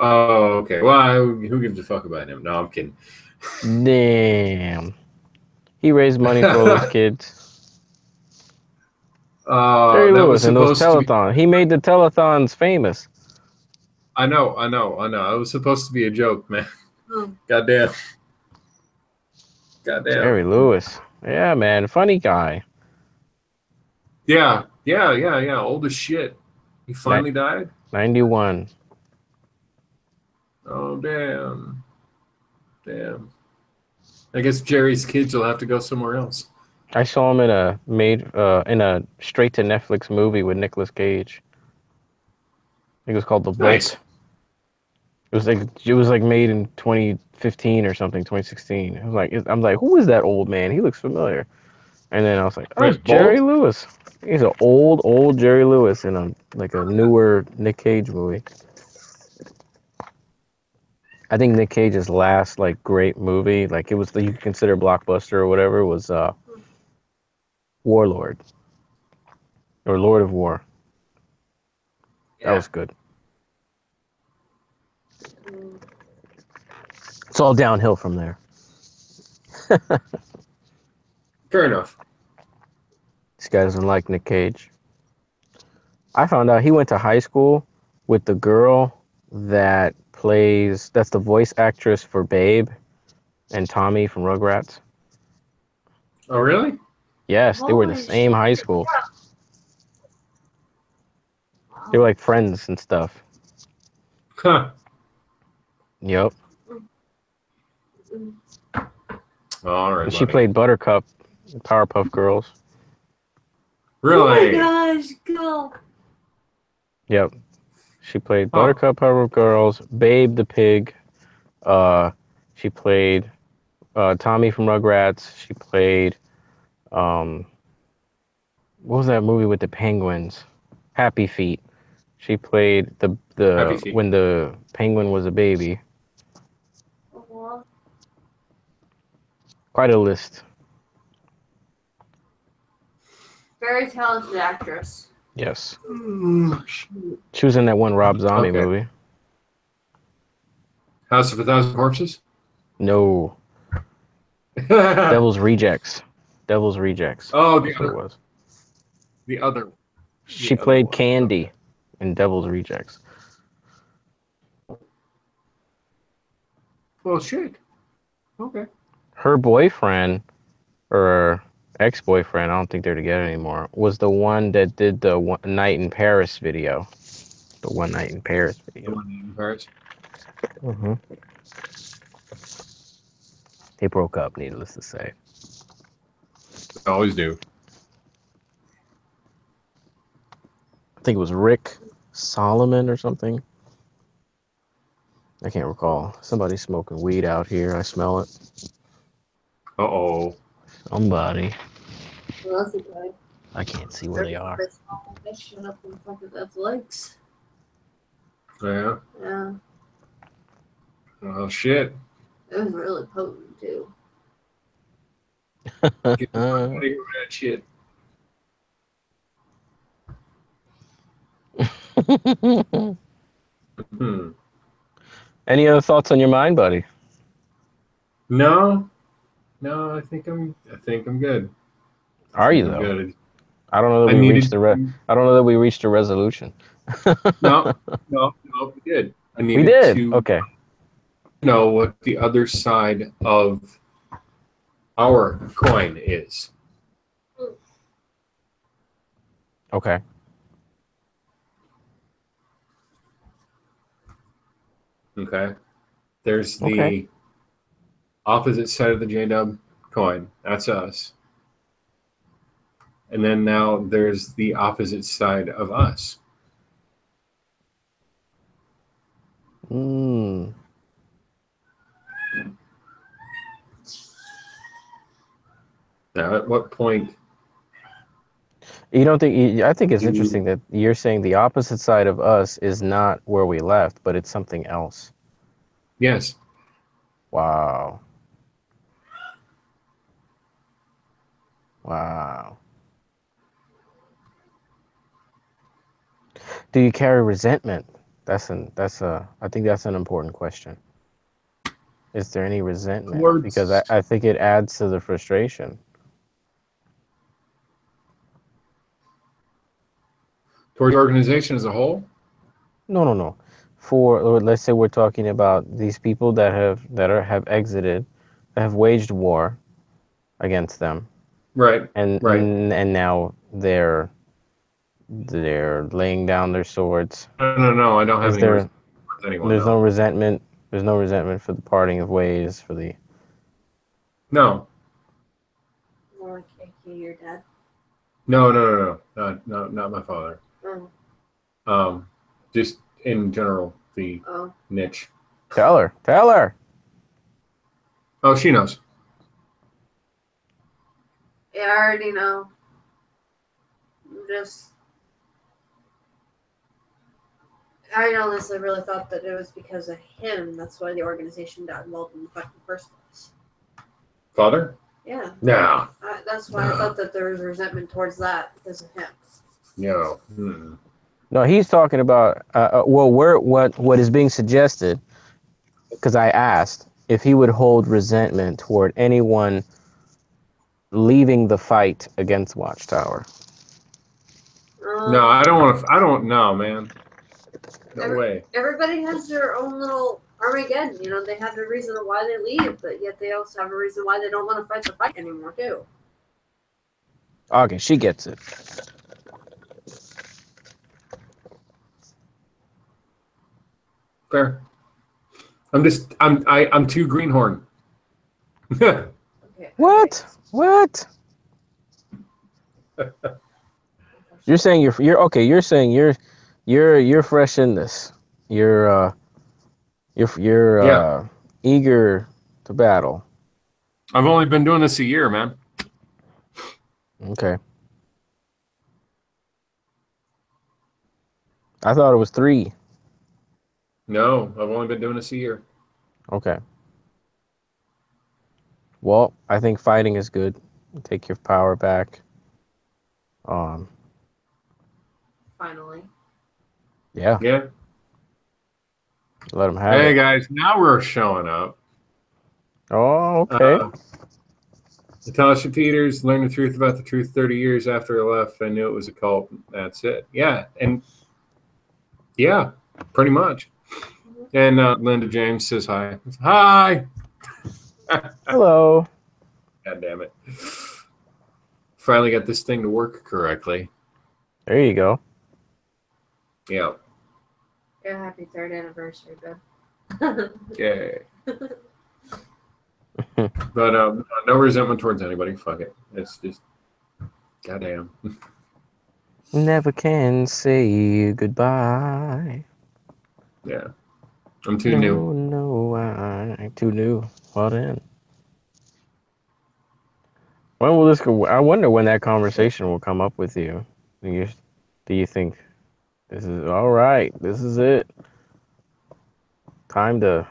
Oh, okay. Well, who gives a fuck about him? No, I'm kidding. Damn. He raised money for all those kids. Jerry Lewis and those telethons. He made the telethons famous. I know. It was supposed to be a joke, man. Goddamn. Jerry Lewis. Yeah, man. Funny guy. Yeah. Old as shit. He finally died? 91. Oh, damn. I guess Jerry's kids will have to go somewhere else. I saw him in a straight to Netflix movie with Nicolas Cage. I think it was called The Bolt. Nice. It was like made in 2015 or something, 2016. I'm like, who is that old man? He looks familiar. And then I was like, oh, it's Jerry Lewis. He's an old Jerry Lewis in a newer Nick Cage movie. I think Nick Cage's last great movie, it was you could consider blockbuster or whatever, was Warlord or Lord of War. That was good. It's all downhill from there. Fair enough. This guy doesn't like Nick Cage. I found out he went to high school with the girl that's the voice actress for Babe and Tommy from Rugrats. Oh, really? Yes, they were in the same high school. They were like friends and stuff. Huh. Yep. All right. She played Buttercup in Powerpuff Girls. Really? Oh my gosh, go. Yep. She played Buttercup, Powerpuff Girls, Babe the Pig. She played Tommy from Rugrats. She played what was that movie with the penguins? Happy Feet. She played Happy the Feet. when the penguin was a baby. Uh-huh. Quite a list. Very talented actress. Yes. Mm, She was in that one Rob Zombie Okay. movie. House of a Thousand Corpses. No. Devil's Rejects. Devil's Rejects. Oh, the That's what it other, was. the other, She the other played one. Candy Okay. in Devil's Rejects. Well, shit. Okay. Her boyfriend, or ex-boyfriend, I don't think they're together anymore, was the one that did the One Night in Paris video. The One Night in Paris The video. one in Paris. Mm-hmm. They broke up, needless to say. They always do. I think it was Rick Solomon or something. I can't recall. Somebody's smoking weed out here. I smell it. Uh-oh. Somebody. Well, that's a good. I can't see where they are. They shut up in fucking that's legs. Yeah. Yeah. Oh, shit. It was really potent too. Get the fuck out of here with that shit. Hmm. Any other thoughts on your mind, buddy? No. No, I think I'm good. Are you I'm though? good. I don't know that I we reached needed the I don't know that we reached a resolution. no, we did. I We needed did. to Okay. know what the other side of our coin is. Okay. Okay. There's the Okay. opposite side of the J-Dub coin. That's us. And then now there's the opposite side of us. Mm. Now, at what point? You don't think? I think it's You, interesting that you're saying the opposite side of us is not where we left, but it's something else. yes. Wow. Wow. Do you carry resentment? I think that's an important question. Is there any resentment? Because Towards I think it adds to the frustration. the organization as a whole? No. Or let's say we're talking about these people have exited, that have waged war against them, Right. and Right. and now they're laying down their swords. No. I don't have Is any there? resentment towards anyone. There's No. no resentment. There's no resentment for the parting of ways for the. No. More like AK, your dad. No. Not my father. Oh. Just in general, the Oh. niche. Tell her. Oh, she knows. Yeah, I already know. I honestly really thought that it was because of him. That's why the organization got involved in the fucking first place. Father? Yeah. No. That's why I thought that there was resentment towards that because of him. No. No, he's talking about. What is being suggested? Because I asked if he would hold resentment toward anyone leaving the fight against Watchtower. No, I don't want to. I don't know, man. No way. Everybody has their own little Armageddon. You know, they have a reason why they leave, but yet they also have a reason why they don't want to fight the fight anymore, too. Okay, she gets it. Fair. I'm too greenhorn. Okay. What? What? You're saying you're okay. You're saying you're fresh in this. You're Yeah. eager to battle. I've only been doing this a year, man. Okay. I thought it was 3. No, I've only been doing this a year. Okay. Well, I think fighting is good. Take your power back. Finally. Yeah. Yeah. Let them have Hey it. guys, now we're showing up. Oh, okay. Natasha Peters learned the truth about the truth 30 years after I left. I knew it was a cult. That's it. Yeah. And yeah, pretty much. And Linda James says hi. Hi. Hello. God damn it. Finally got this thing to work correctly. There you go. Yeah. Yeah, happy 3rd anniversary, babe. Yay. But no resentment towards anybody. Fuck it. It's just goddamn. Never can say goodbye. Yeah. I'm too new. No, I'm too new. Well then. When will this go? I wonder when that conversation will come up with you. Do you think this is all right? This is it. Time to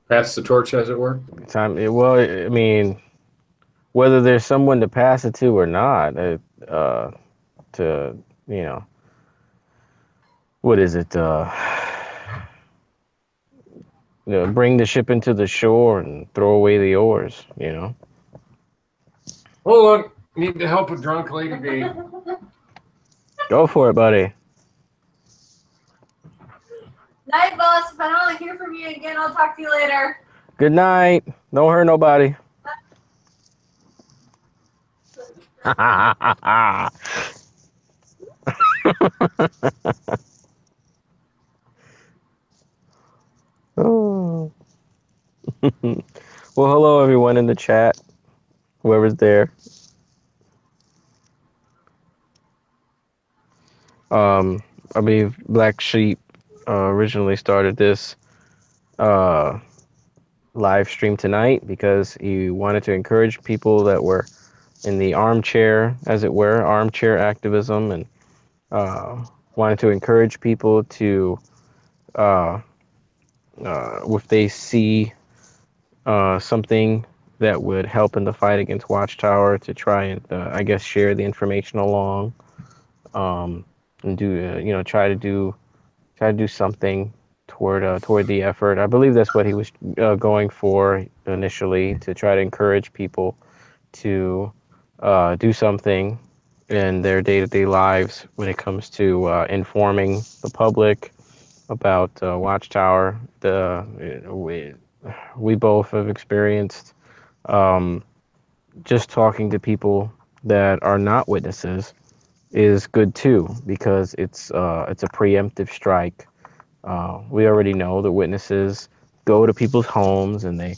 Pass the torch, as it were. Well, I mean, whether there's someone to pass it to or not, to what is it? Bring the ship into the shore and throw away the oars. Hold on. Need to help a drunk lady be. Go for it, buddy. Night, boss. If I don't hear from you again, I'll talk to you later. Good night. Don't hurt nobody. Oh. Well, hello everyone in the chat, whoever's there. I believe Black Sheep originally started this live stream tonight because he wanted to encourage people that were in the armchair, as it were, armchair activism, and wanted to encourage people to, if they see something that would help in the fight against Watchtower, to try and, I guess, share the information along, and do, try to do something toward the effort. I believe that's what he was going for initially, to try to encourage people to do something in their day-to-day lives when it comes to informing the public about Watchtower. We both have experienced just talking to people that are not witnesses is good too, because it's a preemptive strike. We already know that witnesses go to people's homes and they're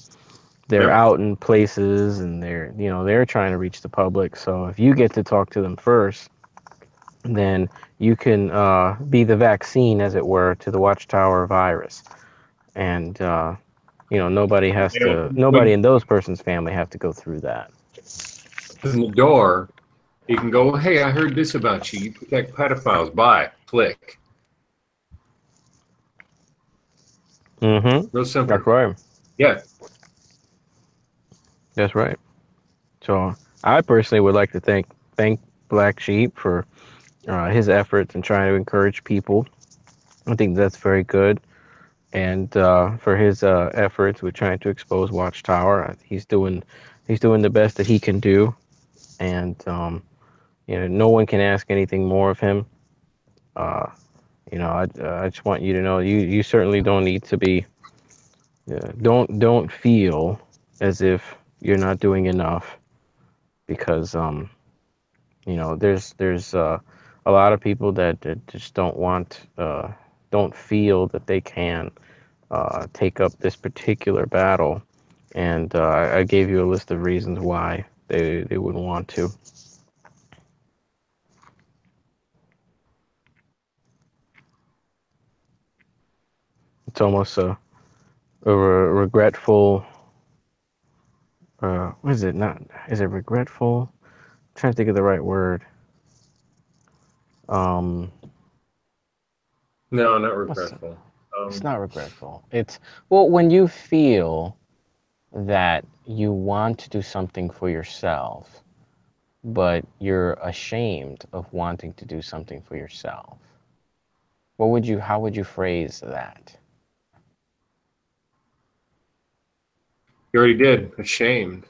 Yep. out in places and they're trying to reach the public. So if you get to talk to them first, then you can be the vaccine, as it were, to the Watchtower virus. And nobody in those person's family have to go through that. In the door, you can go, hey, I heard this about you. You protect pedophiles. Bye. Click. Mm-hmm. Real simple. That's right. Yeah. That's right. So I personally would like to thank Black Sheep for his efforts in trying to encourage people. I think that's very good. And for his efforts with trying to expose Watchtower, he's doing the best that he can do. And no one can ask anything more of him. I just want you to know you certainly don't need to be. Don't feel as if you're not doing enough, because there's a lot of people that just don't feel that they can take up this particular battle, and I gave you a list of reasons why they wouldn't want to. It's almost a regretful. What is it? Not is it regretful? I'm trying to think of the right word. Um, No, not What's regretful. It's not regretful. It's well, when you feel that you want to do something for yourself, but you're ashamed of wanting to do something for yourself. How would you phrase that? You already did. Ashamed.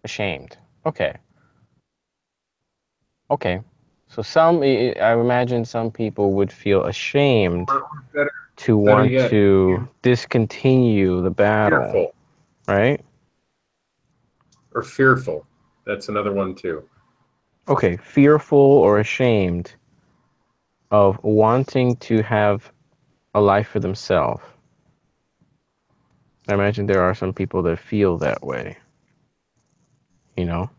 Ashamed. Okay. Okay. So I imagine some people would feel ashamed Or better, to better want yet, to discontinue the battle, fearful. right? Or fearful. That's another one too. Okay, fearful or ashamed of wanting to have a life for themselves. I imagine there are some people that feel that way, you know?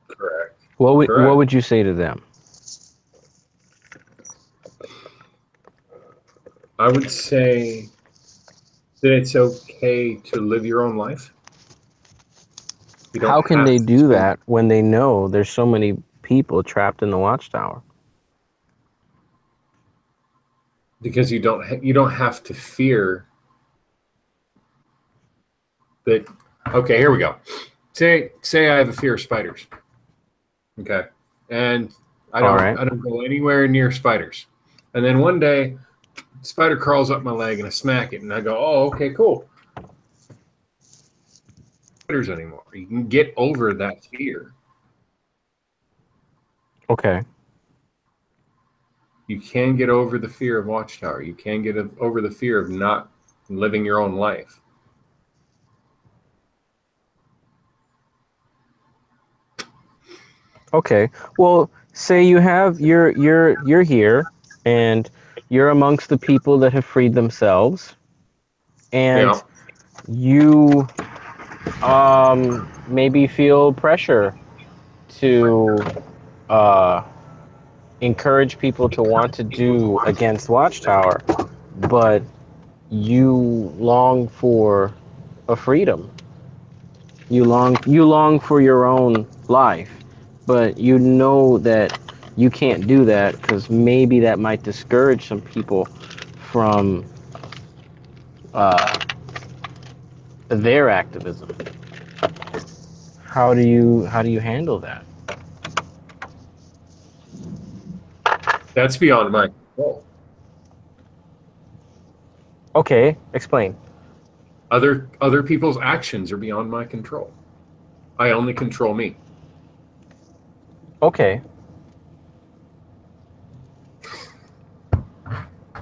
Correct. What Correct. would you say to them? I would say that it's okay to live your own life. You don't How can they have do to, that when they know there's so many people trapped in the watchtower? because you don't have to fear that. Okay, here we go. Say I have a fear of spiders. Okay, and All right. I don't go anywhere near spiders. And then one day, spider crawls up my leg and I smack it, and I go, "Oh, okay, cool." Spiders anymore. You can get over that fear. Okay. You can get over the fear of Watchtower. You can get over the fear of not living your own life. Okay. Well, say you're here and you're amongst the people that have freed themselves and Yeah. you maybe feel pressure to uh encourage people to want to do against Watchtower, but you long for a freedom. You long for your own life, but you know that you can't do that because maybe that might discourage some people from uh, their activism. How do you handle that? That's beyond my control. Okay, explain. Other people's actions are beyond my control. I only control me. Okay.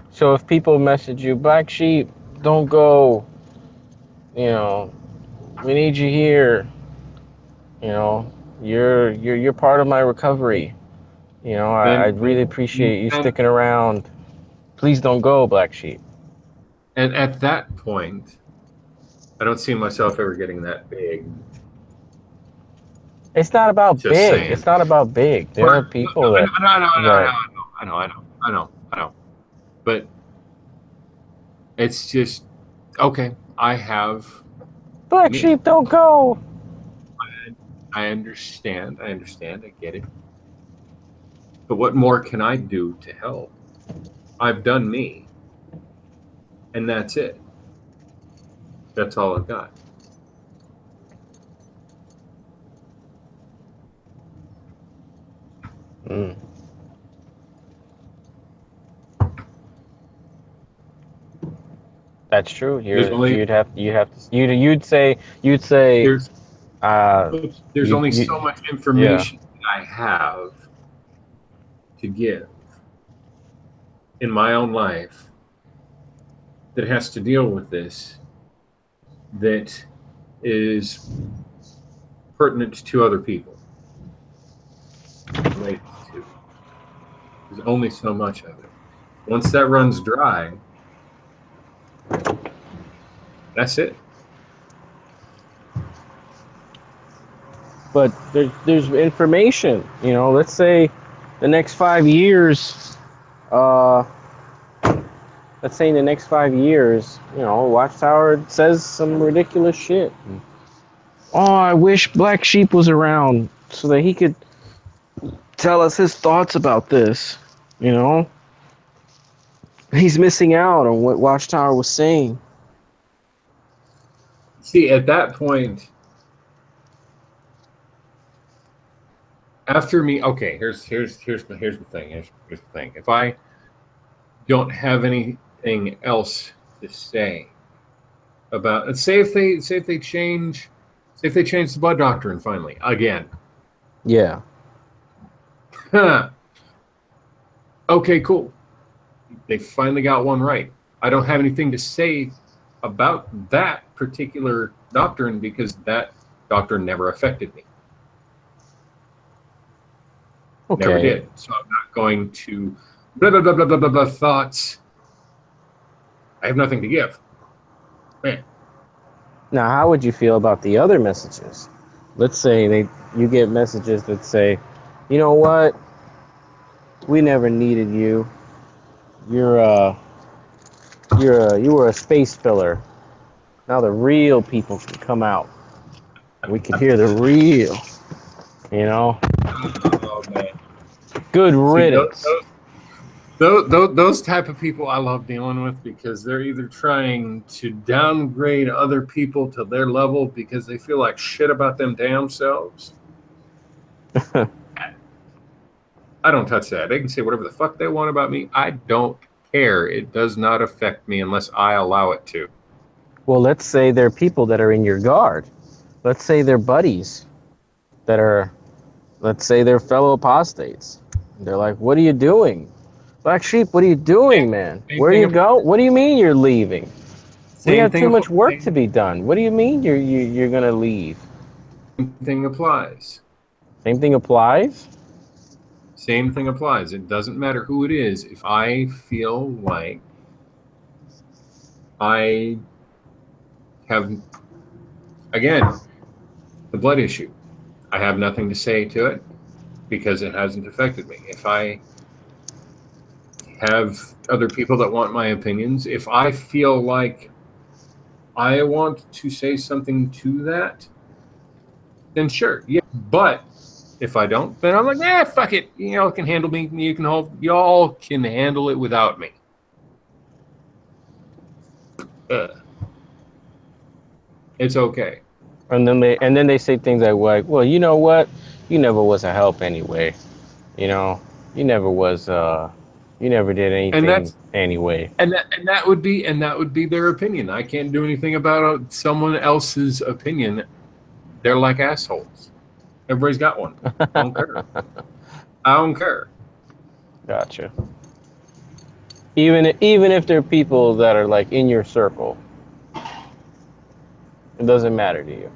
So if people message you, Black Sheep, don't go, you know, we need you here, you know, you're part of my recovery. You know, I Then really appreciate you and sticking around. Please don't go, Black Sheep. and at that point, I don't see myself ever getting that big. It's not about Just big. saying. It's not about big. There are Or, people that that I know. But it's just okay. I have Black me. Sheep don't go. I understand. I understand. I get it. But what more can I do to help? I've done me, and that's it. That's all I've got. Mm, that's true. There's only You'd have to you'd say there's uh there's only so much yeah. information that I have to give in my own life that has to deal with this that is pertinent to other people. Related to. There's only so much of it. Once that runs dry, that's it. But there's information. You know, let's say the next 5 years. Uh, let's say in the next 5 years, you know, Watchtower says some ridiculous shit. Oh, I wish Black Sheep was around so that he could tell us his thoughts about this. You know, He's missing out on what Watchtower was saying. See, at that point, after me, okay. Here's the thing. Here's the thing. If I don't have anything else to say about, say if they change the blood doctrine finally again. Yeah. Huh. Okay, cool. They finally got one right. I don't have anything to say about that particular doctrine because that doctrine never affected me. Okay. Never did. So I'm not going to blah blah blah blah blah blah blah thoughts. I have nothing to give. Man. Now, how would you feel about the other messages? Let's say you get messages that say, you know what? We never needed you. You were a space filler. Now the real people can come out. We can hear the real, you know? Oh man. Good See, riddance. those type of people I love dealing with because they're either trying to downgrade other people to their level because they feel like shit about them damn selves. I don't touch that. They can say whatever the fuck they want about me. I don't care. It does not affect me unless I allow it to. Well, let's say they're people that are in your guard. Let's say they're buddies that are, let's say they're fellow apostates. They're like, what are you doing? Black Sheep, what are you doing, man? Where do you go? What do you mean you're leaving? We have too much work to be done. What do you mean you're going to leave? Same thing applies. Same thing applies? Same thing applies. It doesn't matter who it is. If I feel like I have, again, the blood issue, I have nothing to say to it because it hasn't affected me. If I have other people that want my opinions, if I feel like I want to say something to that, then sure, yeah. But if I don't, then I'm like, fuck it. Y'all can handle me. Y'all can handle it without me. It's okay. And then they say things like, well, you know what? You never was a help anyway. You know, you never did anything anyway. And that would be their opinion. I can't do anything about someone else's opinion. They're like assholes. Everybody's got one. I don't care. I don't care. Gotcha. Even if they're people that are like in your circle, it doesn't matter to you.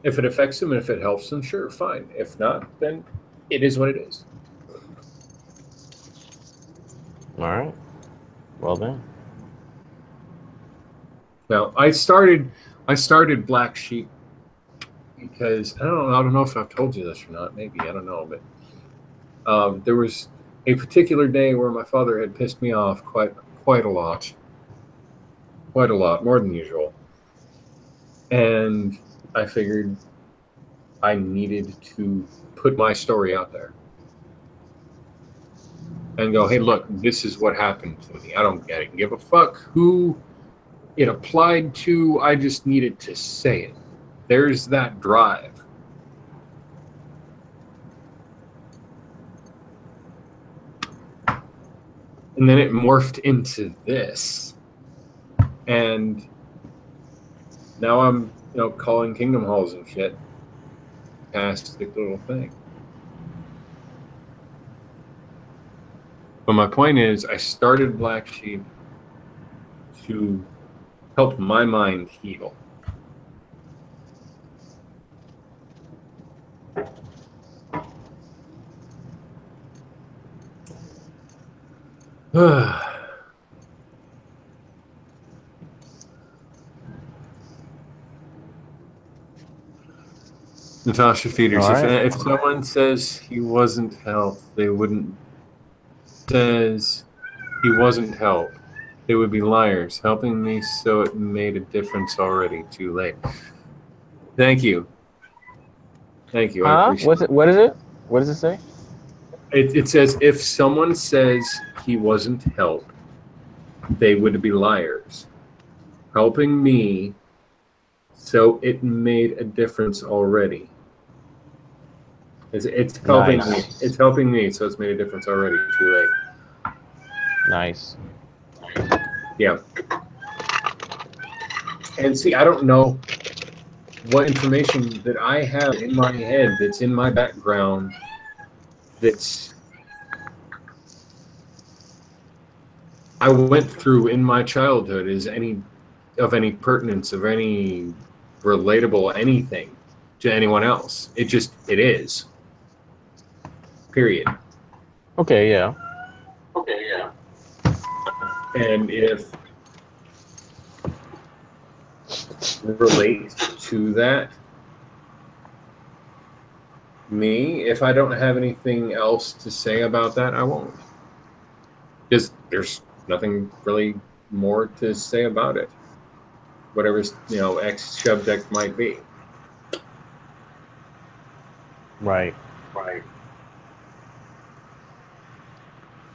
If it affects them and if it helps them, sure, fine. If not, then it is what it is. All right. Well then. Now I started Black Sheep because I don't know if I've told you this or not. Maybe, I don't know, but there was a particular day where my father had pissed me off quite a lot, more than usual, and I figured I needed to put my story out there and go, hey, look, this is what happened to me. I don't give a fuck who it applied to. I just needed to say it. There's that drive. And then it morphed into this. And now I'm, calling Kingdom Halls and shit. Fantastic little thing. But my point is, I started Black Sheep to help my mind heal. Natasha Feeders, Right. if someone says he wasn't helped, they wouldn't. Says he wasn't helped, they would be liars. Helping me, so it made a difference already. Too late. Thank you. I appreciate What is it? What does it say? It says if someone says he wasn't helped, they would be liars. Helping me, so it made a difference already. It's helping Nice. me. It's helping me, so it's made a difference already. Too late. Nice. Yeah. And see, I don't know what information that I have in my head that's in my background that's I went through in my childhood is any pertinence, of any relatable anything to anyone else. It is. Period. Okay, yeah. And if relate to that, me, if I don't have anything else to say about that, I won't. Because there's nothing really more to say about it. Whatever, X subject might be. Right.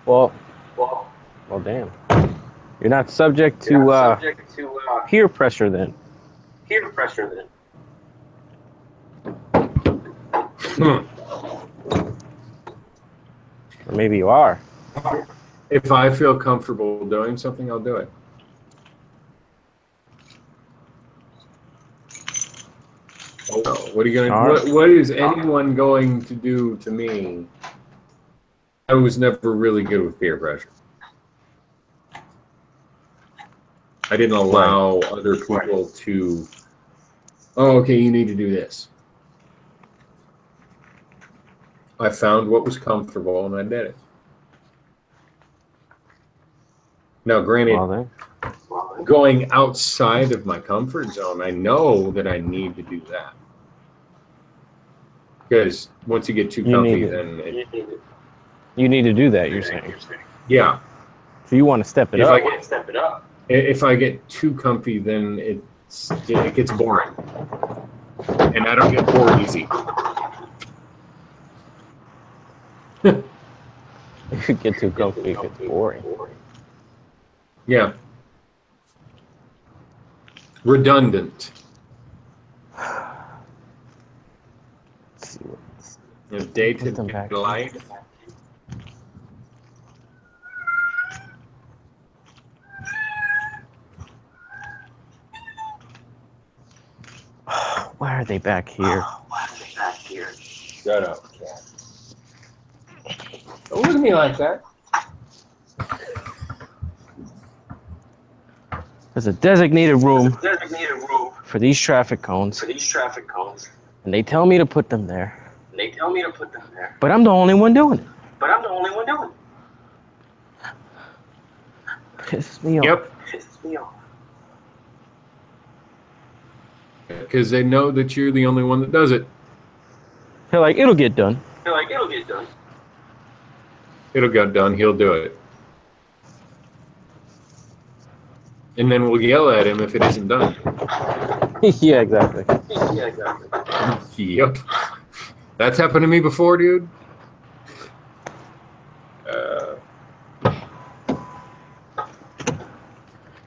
Well, damn. You're not subject to peer pressure then. Or maybe you are. If I feel comfortable doing something, I'll do it. Oh, no. What are you going? What is anyone going to do to me? I was never really good with peer pressure. I didn't allow other people to. Oh, okay, you need to do this. I found what was comfortable and I did it. Now, granted, going outside of my comfort zone, I know that I need to do that. Because once you get too comfy, then you need to do that, you're saying. Yeah. So you want to step it up. If I get too comfy, then it gets boring. And I don't get bored easy. If you get too comfy, it gets boring. Yeah. Redundant. Let's see what. Day-to-day life. Why are they back here? Shut up, cat. Don't look at me like that. There's a designated room for these traffic cones. And they tell me to put them there. But I'm the only one doing it. Pisses me off. Yep. Because they know that you're the only one that does it. They're like, it'll get done. It'll get done. He'll do it. And then we'll yell at him if it isn't done. Yeah, exactly. Yep. That's happened to me before, dude.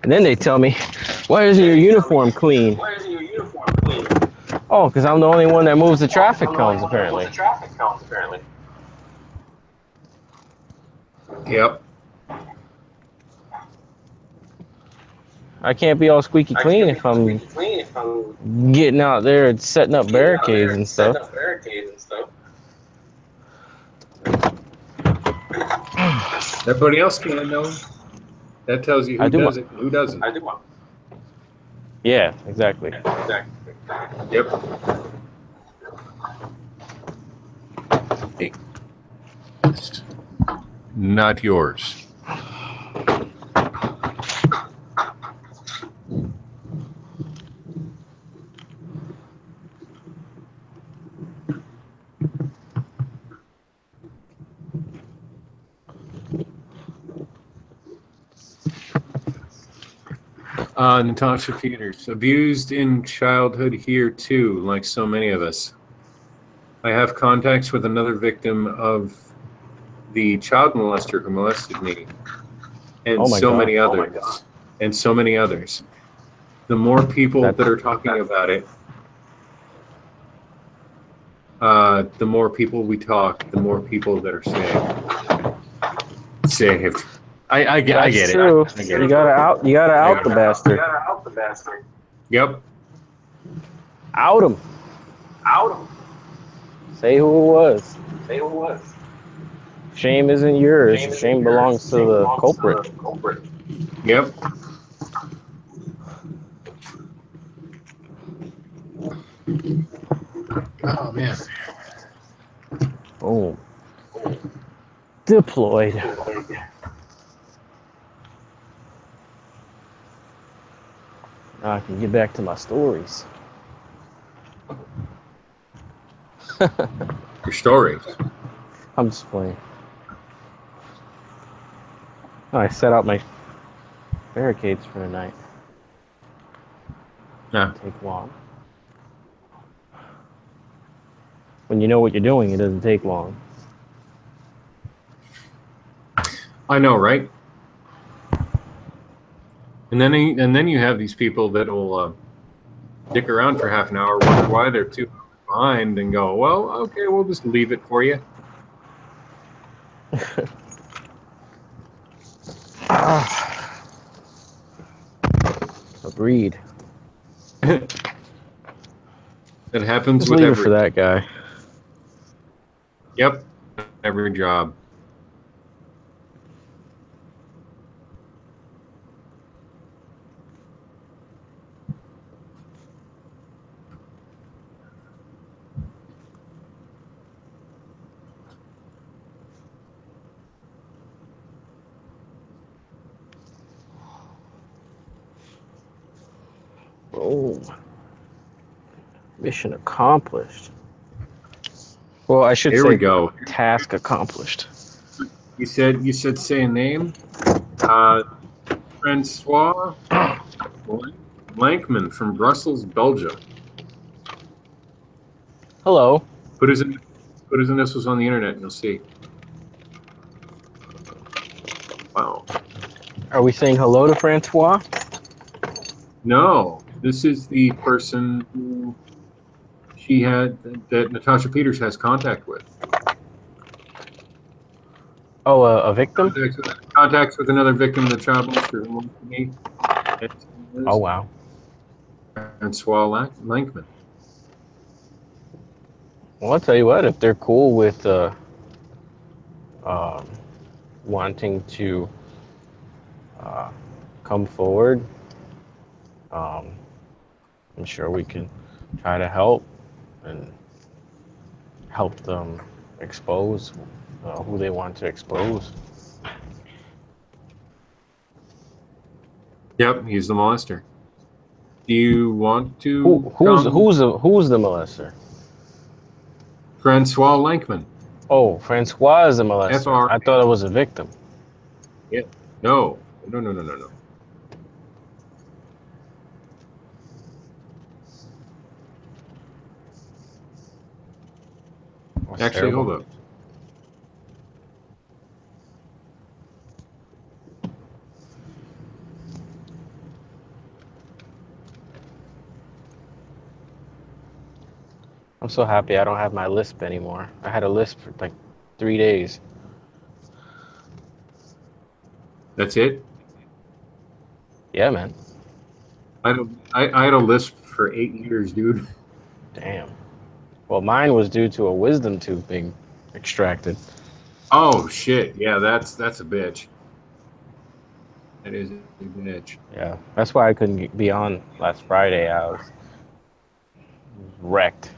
And then they tell me, why isn't your uniform clean? Oh, because I'm the only one that moves the traffic cones, apparently. Yep. I can't be all squeaky clean if I'm getting out there and setting up barricades and stuff. Everybody else can, though. That tells you who does it and who doesn't. Yeah, exactly. Yep. Hey. Not yours. Natasha Peters, abused in childhood here too, like so many of us. I have contacts with another victim of the child molester who molested me, and Oh my so God. many others, and so many others. The more people that are talking about it, the more people we talk, the more people that are saved. I get That's it. true. I get You it. gotta out the bastard. Yep. Out him. Say who it was. Shame isn't yours. Shame belongs to the culprit. Yep. Oh man. Boom. Deployed. Now I can get back to my stories. Your stories. I'm just playing. Oh, I set out my barricades for the night. Yeah. Take long. When you know what you're doing, it doesn't take long. I know, right? And then you have these people that will dick around for half an hour, wonder why they're 2 hours behind, and go, "Well, okay, we'll just leave it for you." Agreed. That happens Just with leave it every. for that guy. Yep, every job. Boom. Mission accomplished. Well, I should Here say we go. task accomplished. You said say a name. Francois Lankman from Brussels, Belgium. Hello. Put his initials on the internet, and you'll see. Wow. Are we saying hello to Francois? No, this is the person who she had that Natasha Peters has contact with. Oh, a victim? Contacts with another victim of the child molester who wants to meet. Oh, wow. Francois Lankman. Well, I'll tell you what, if they're cool with wanting to come forward, I'm sure we can try to help and help them expose who they want to expose. Yep, he's the molester. Do you want to Who's the molester? Francois Lankman. Oh, Francois is the molester. FR. I thought it was a victim. Yeah. No. That's Actually, terrible. hold up. I'm so happy I don't have my lisp anymore. I had a lisp for like 3 days. That's it? Yeah, man. I had a lisp for 8 years, dude. Damn. Well, mine was due to a wisdom tooth being extracted. Oh shit! Yeah, that's a bitch. That is a bitch. Yeah, that's why I couldn't be on last Friday. I was wrecked.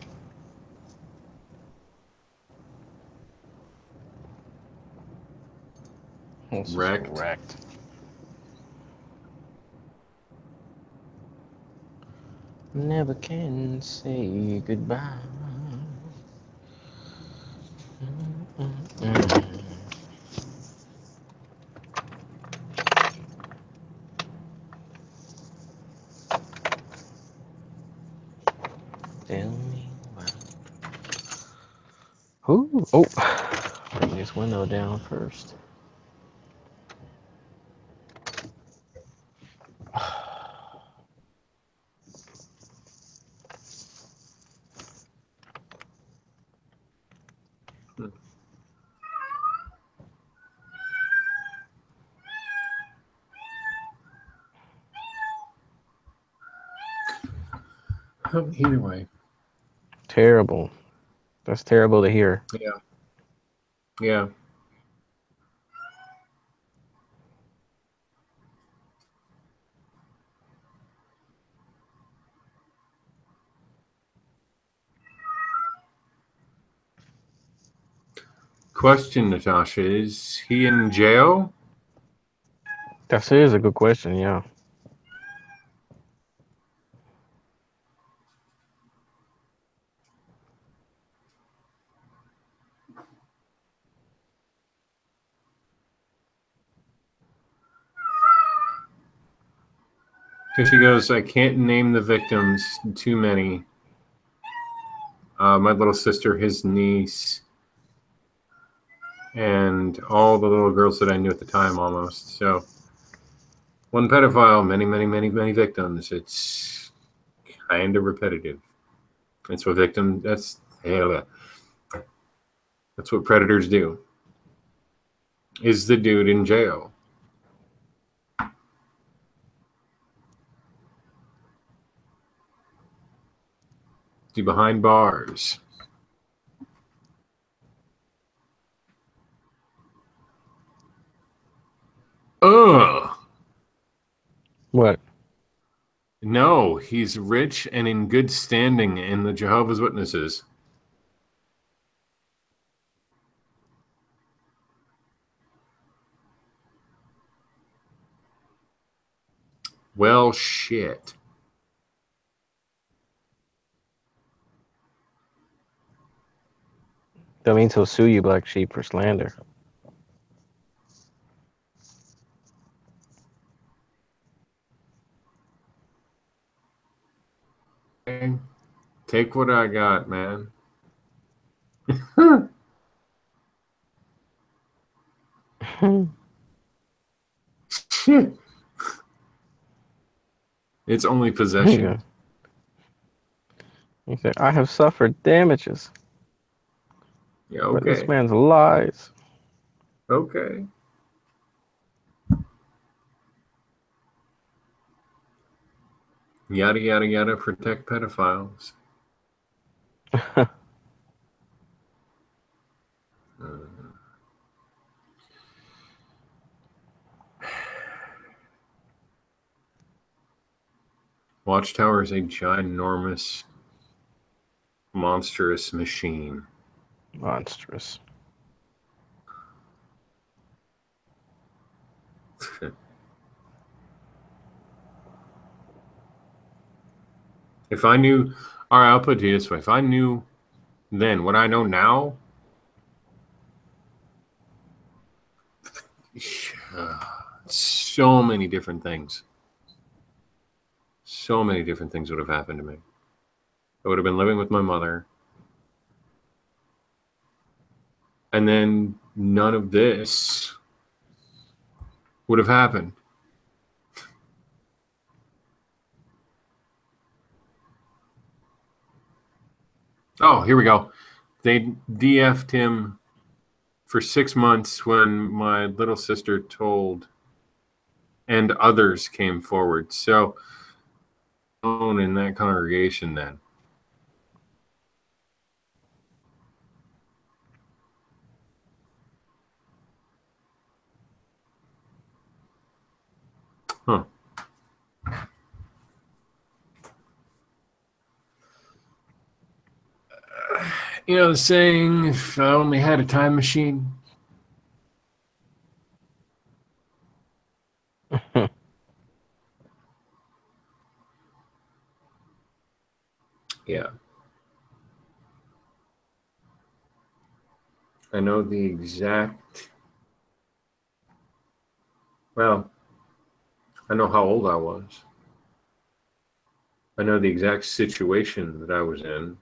I was just Wrecked. wrecked. Never can say goodbye. Tell me why. Ooh, oh, right this window down first. Either way. Terrible. That's terrible to hear. Yeah. Yeah. Question, Natasha, is he in jail? That is a good question, yeah. Because she goes, I can't name the victims, too many. My little sister, his niece, and all the little girls that I knew at the time almost. So, one pedophile, many, many, many, many victims. It's kind of repetitive. That's what that's what predators do. Is the dude in jail? Is he behind bars? Ugh. What? No, he's rich and in good standing in the Jehovah's Witnesses. Well, shit. That means he'll sue you, Black Sheep, for slander. Okay. Take what I got, man. Shit. It's only possession. He said, I have suffered damages. Yeah, But this okay. man's lies. Okay. Yada, yada, yada, protect pedophiles. Watchtower is a ginormous, monstrous machine. Monstrous. If I knew, all right, I'll put it this way. If I knew then what I know now, so many different things. So many different things would have happened to me. I would have been living with my mother. And then none of this would have happened. Oh, here we go. They DF'd him for 6 months when my little sister told, and others came forward. So, in that congregation then. Huh. You know the saying, if I only had a time machine? Yeah. I know the exact, well, I know how old I was. I know the exact situation that I was in.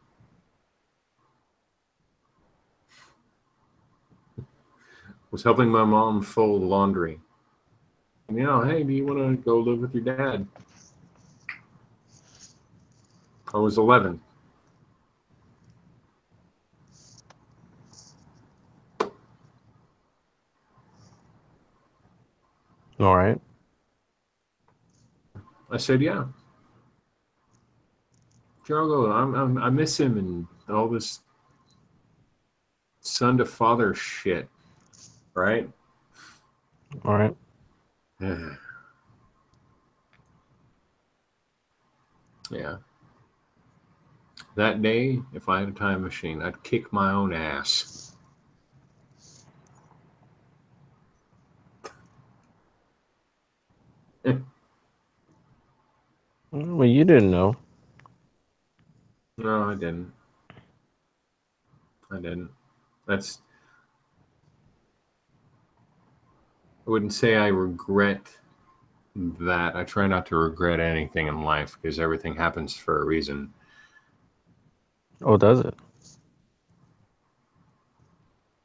Was helping my mom fold laundry. And, you know, hey, do you want to go live with your dad? I was 11. All right. I said, yeah. Sure, I'll go. I miss him and all this son to father shit, right? All right. Yeah. That day, if I had a time machine, I'd kick my own ass. Well, you didn't know. No, I didn't. I didn't. That's. I wouldn't say I regret that. I try not to regret anything in life because everything happens for a reason. Oh, does it?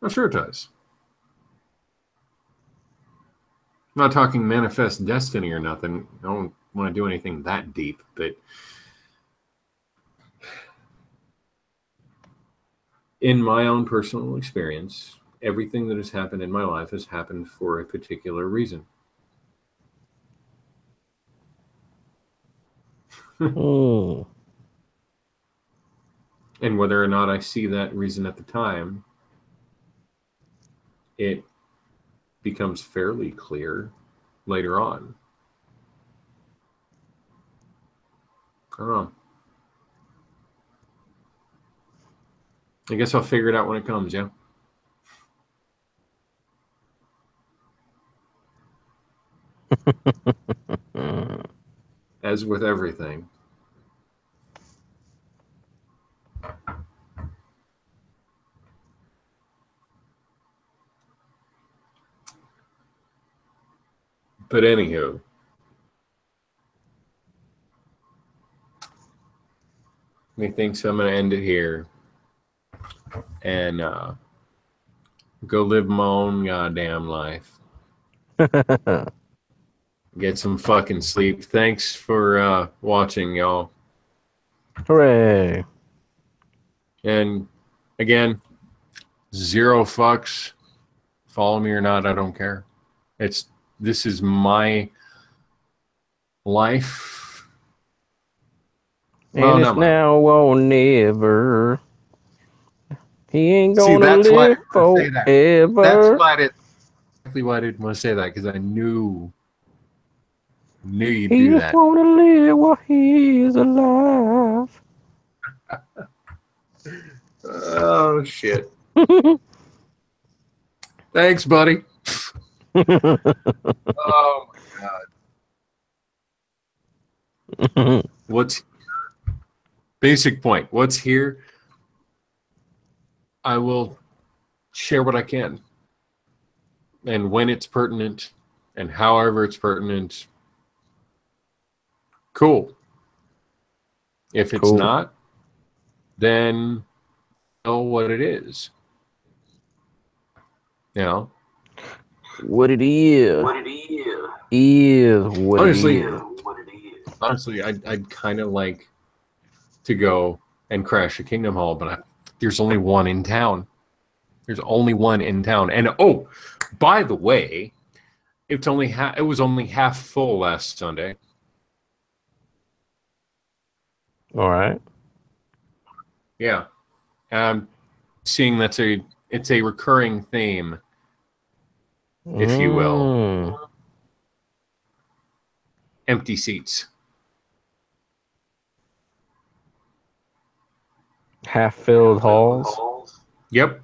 I'm sure it does. I'm not talking manifest destiny or nothing. I don't want to do anything that deep, but in my own personal experience, everything that has happened in my life has happened for a particular reason. Mm. And whether or not I see that reason at the time, it becomes fairly clear later on. I don't know. I guess I'll figure it out when it comes, yeah? As with everything. But anywho, methinks I'm going to end it here and go live my own goddamn life. Get some fucking sleep. Thanks for watching, y'all. Hooray. And again, 0 fucks. Follow me or not, I don't care. This is my life. And it's now or never. He ain't gonna live forever. That's why I didn't. Exactly why I didn't want to say that, because I knew you'd He do just that. wanna live while he is alive. Oh shit! Thanks, buddy. Oh my god! What's basic point? What's here? I will share what I can, and when it's pertinent, and however it's pertinent. Cool. If it's not, then know what it is. You know? What it is. What it is what honestly, it is. Honestly, I'd kind of like to go and crash a Kingdom Hall, but there's only one in town. There's only one in town. And oh, by the way, it was only half full last Sunday. All right. Yeah. Seeing it's a recurring theme, if you will. Empty seats. Half-filled halls. Yep.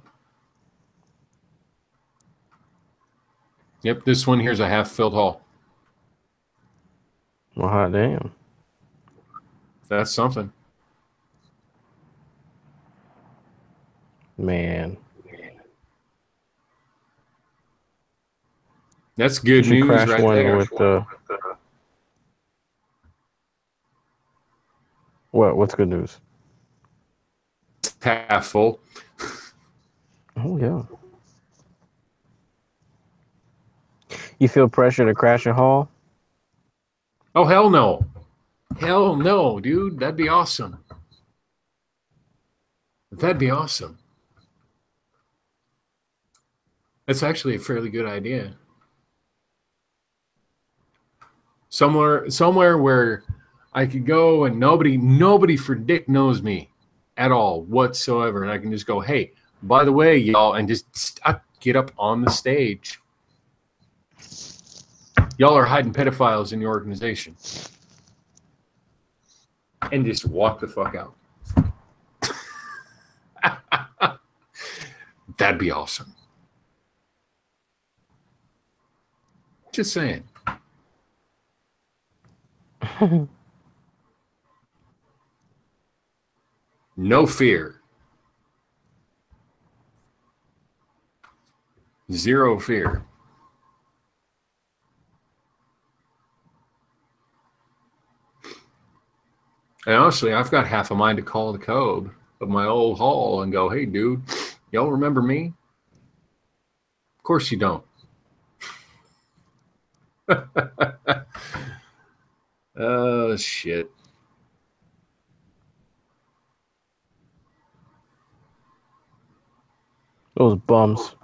Yep, this one here's a half-filled hall. Well, hot damn. That's something. Man. That's good news crash right one there. With what's good news? Half full. Oh, yeah. You feel pressure to crash a haul? Oh, hell no. Hell no, dude. That'd be awesome. That'd be awesome. That's actually a fairly good idea. Somewhere where I could go and nobody for dick knows me at all whatsoever. And I can just go, hey, by the way, y'all, and just get up on the stage. Y'all are hiding pedophiles in your organization. And just walk the fuck out. That'd be awesome. Just saying. No fear. Zero fear. And honestly, I've got half a mind to call the code of my old hall and go, hey, dude, y'all remember me? Of course you don't. Oh, shit. Those bums.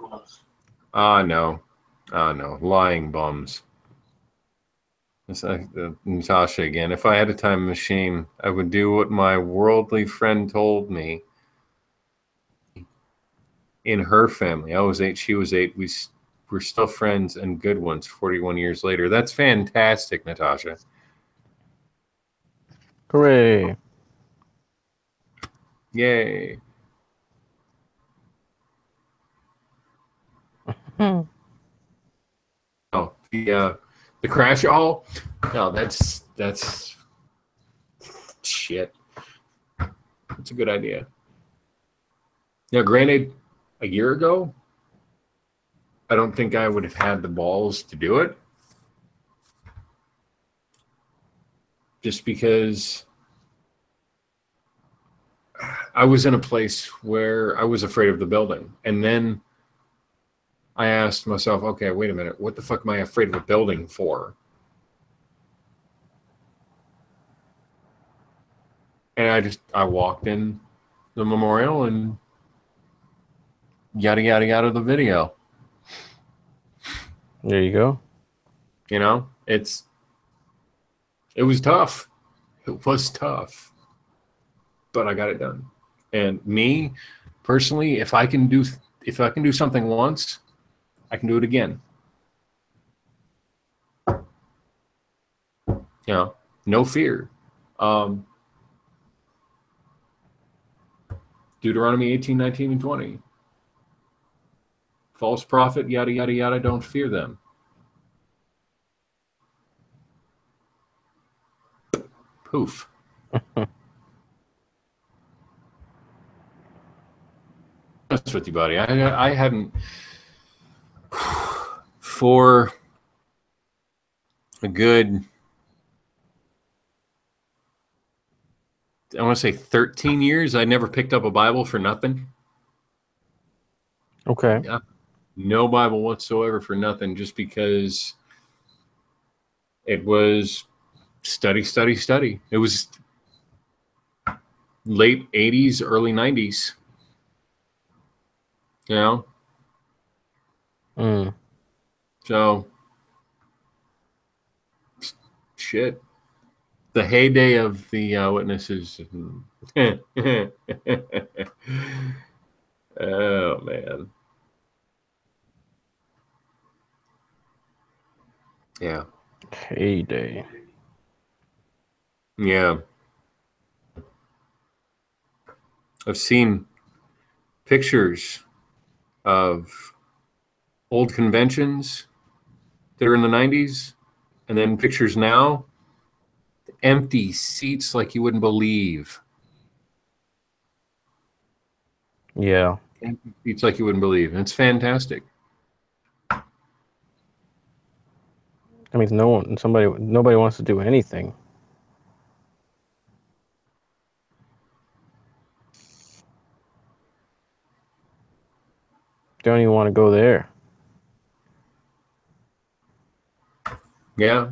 No. No. Lying bums. It's like Natasha again. If I had a time machine, I would do what my worldly friend told me. In her family, I was 8, she was 8. We're still friends and good ones 41 years later. That's fantastic, Natasha. Hooray. Yay. Oh, the crash hall? No, that's shit. That's a good idea. Now, granted, a year ago, I don't think I would have had the balls to do it. Just because I was in a place where I was afraid of the building. And then I asked myself, okay, wait a minute. What the fuck am I afraid of a building for? And I walked in the memorial and yada, yada, yada, the video. There you go. You know, it was tough. It was tough. But I got it done. And me, personally, if I can do something once, I can do it again. You know, no fear. Deuteronomy 18, 19, and 20. False prophet, yada, yada, yada, don't fear them. Poof. That's with you, buddy. I hadn't, for a good, I want to say 13 years, I never picked up a Bible for nothing. Okay. Yeah. No Bible whatsoever for nothing, just because it was study. It was late 80s, early 90s. You know? So, shit. The heyday of the witnesses. Oh, man. Yeah. Heyday. Yeah. I've seen pictures of old conventions that are in the 90s, and then pictures now, empty seats like you wouldn't believe. Yeah. Empty seats like you wouldn't believe. And it's fantastic. That means nobody wants to do anything. Don't even want to go there. Yeah.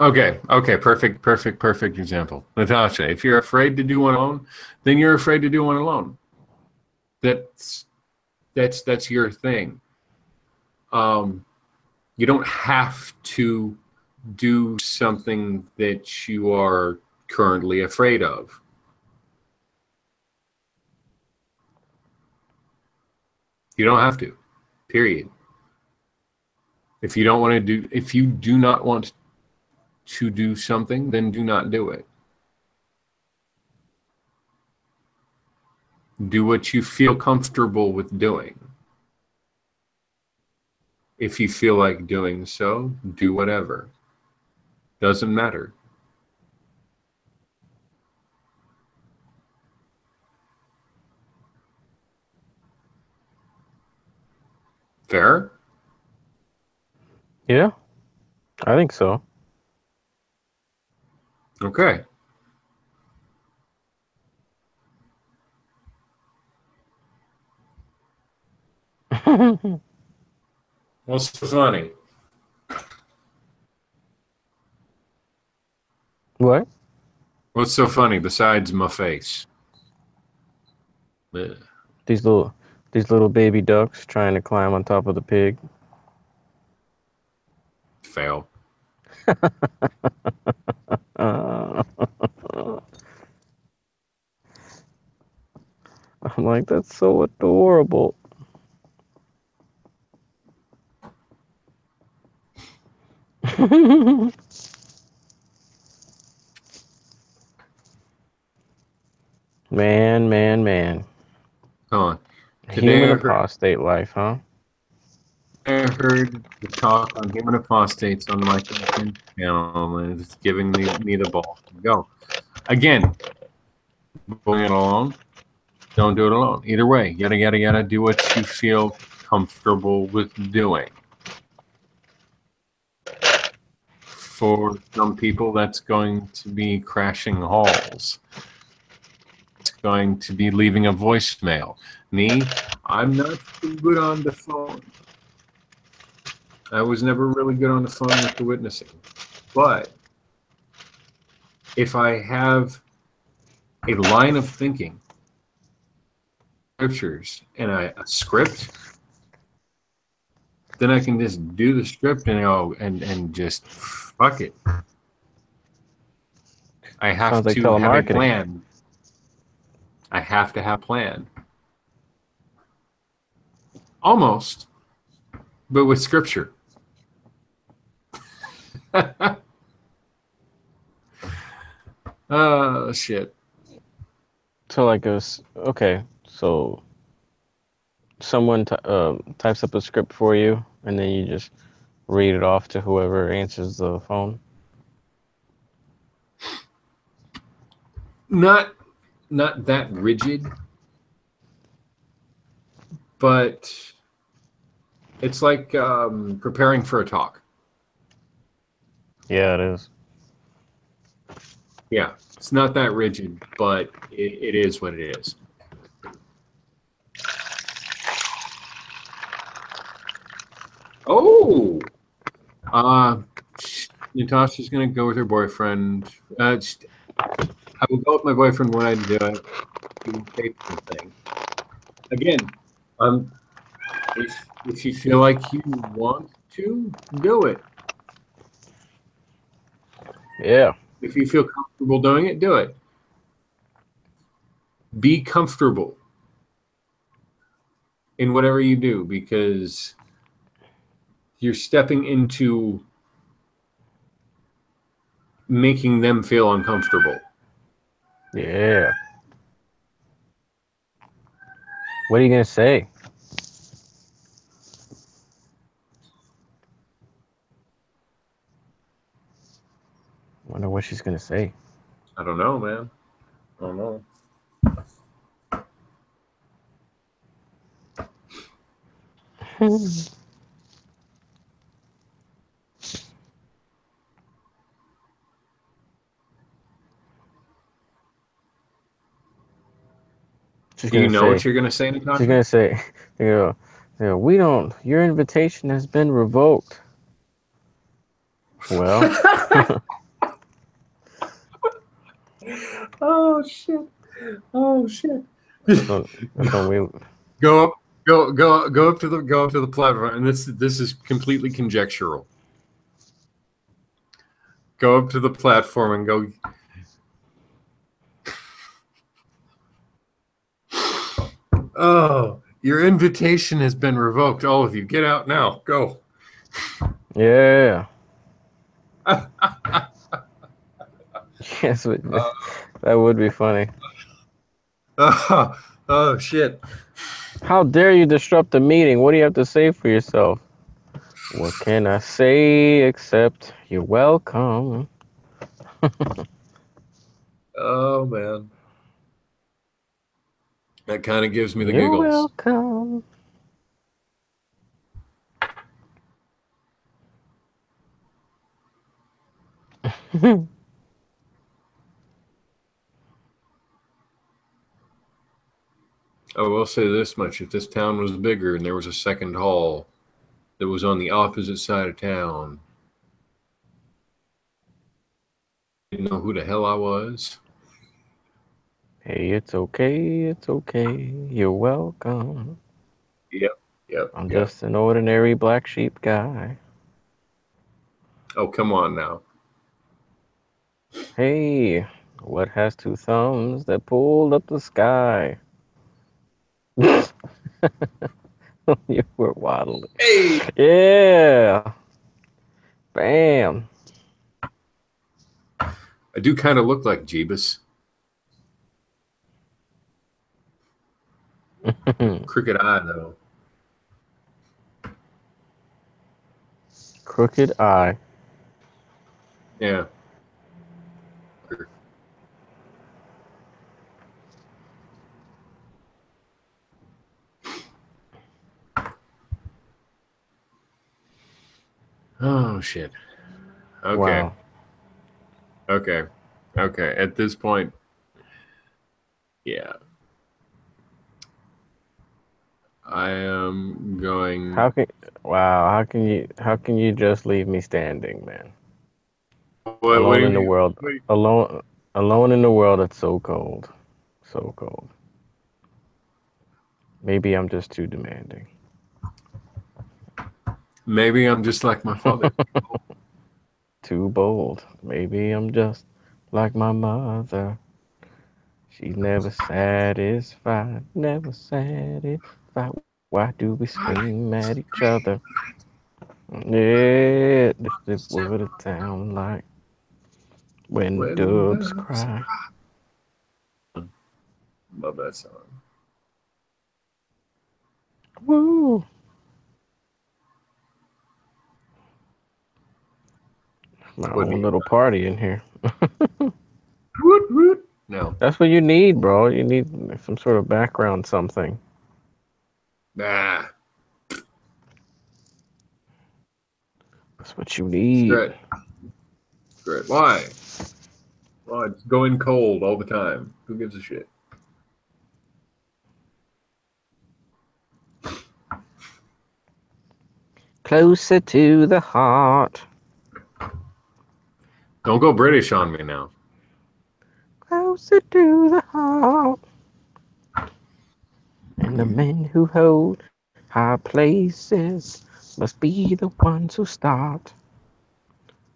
Okay. Okay. Perfect example. Natasha, if you're afraid to do one alone, then you're afraid to do one alone. That's that's your thing. You don't have to do something that you are currently afraid of. You don't have to. Period. If you don't want to do, if you do not want to do something, then do not do it. Do what you feel comfortable with doing. If you feel like doing so, do whatever. Doesn't matter. Fair? Yeah, I think so. Okay. What's so funny? What? What's so funny besides my face? Ugh. These little baby ducks trying to climb on top of the pig. Fail. I'm like, that's so adorable. Man. Come on. Human apostate life, huh? I heard the talk on human apostates on the Michael channel, and it's giving me the ball. Go. Again, going it alone. Don't do it alone. Either way, yada. Do what you feel comfortable with doing. For some people, that's going to be crashing halls. It's going to be leaving a voicemail. Me, I'm not too good on the phone. I was never really good on the phone with the witnessing. But if I have a line of thinking, scriptures, and a script, then I can just do the script and go and just fuck it. I have Sounds like to have a telemarketing. plan. I have to have a plan. Almost, but with scripture. Oh, shit. So like okay, so someone types up a script for you, and then you just read it off to whoever answers the phone. Not that rigid, but it's like preparing for a talk. Yeah, it is. Yeah, it's not that rigid, but it is what it is. Oh, Natasha's gonna go with her boyfriend. I will go with my boyfriend when I do it. Do the thing. Again, if you feel like you want to do it, Yeah. if you feel comfortable doing it, do it. Be comfortable in whatever you do, because you're stepping into making them feel uncomfortable. Yeah. What are you gonna say? Wonder what she's gonna say. I don't know, man. I don't know. She's Do you gonna know say. what you're gonna say, Natasha? She's gonna say. You know, Yeah, we don't. Your invitation has been revoked. Well, Oh shit! Oh shit! that's when we. Go up, go up to the platform, and this is completely conjectural. Go up to the platform and go. Oh, your invitation has been revoked. All of you, get out now. Go. Yeah. Yes, that would be funny. Oh shit! How dare you disrupt the meeting? What do you have to say for yourself? What can I say except you're welcome? Oh man, that kind of gives me the You're giggles. welcome. I will say this much: if this town was bigger and there was a second hall that was on the opposite side of town, I didn't know who the hell I was. Hey, it's okay. It's okay. You're welcome. Yep. I'm just an ordinary black sheep guy. Oh, come on now. Hey, what has two thumbs that pulled up the sky? You were waddling. Hey, Yeah. Bam. I do kind of look like Jeebus. Crooked eye, though. Crooked eye. Yeah. Oh, shit. Okay. Wow. Okay. Okay. At this point, yeah. I am going. How can Wow, how can you just leave me standing, man? What do Alone you in the mean? world. Alone in the world, it's so cold. So cold. Maybe I'm just too demanding. Maybe I'm just like my father. Too bold. Maybe I'm just like my mother. She's never satisfied, never satisfied. Why do we scream at each other? Yeah, this is what a town like when When dubs doves cry. love that song. Woo! My Would own be little party in here. woot woot. No. That's what you need, bro. You need some sort of background something. Nah. That's what you need. Screw it. Screw it. Why? Why? It's going cold all the time. Who gives a shit? Closer to the heart. Don't go British on me now. Closer to the heart. And the men who hold high places must be the ones who start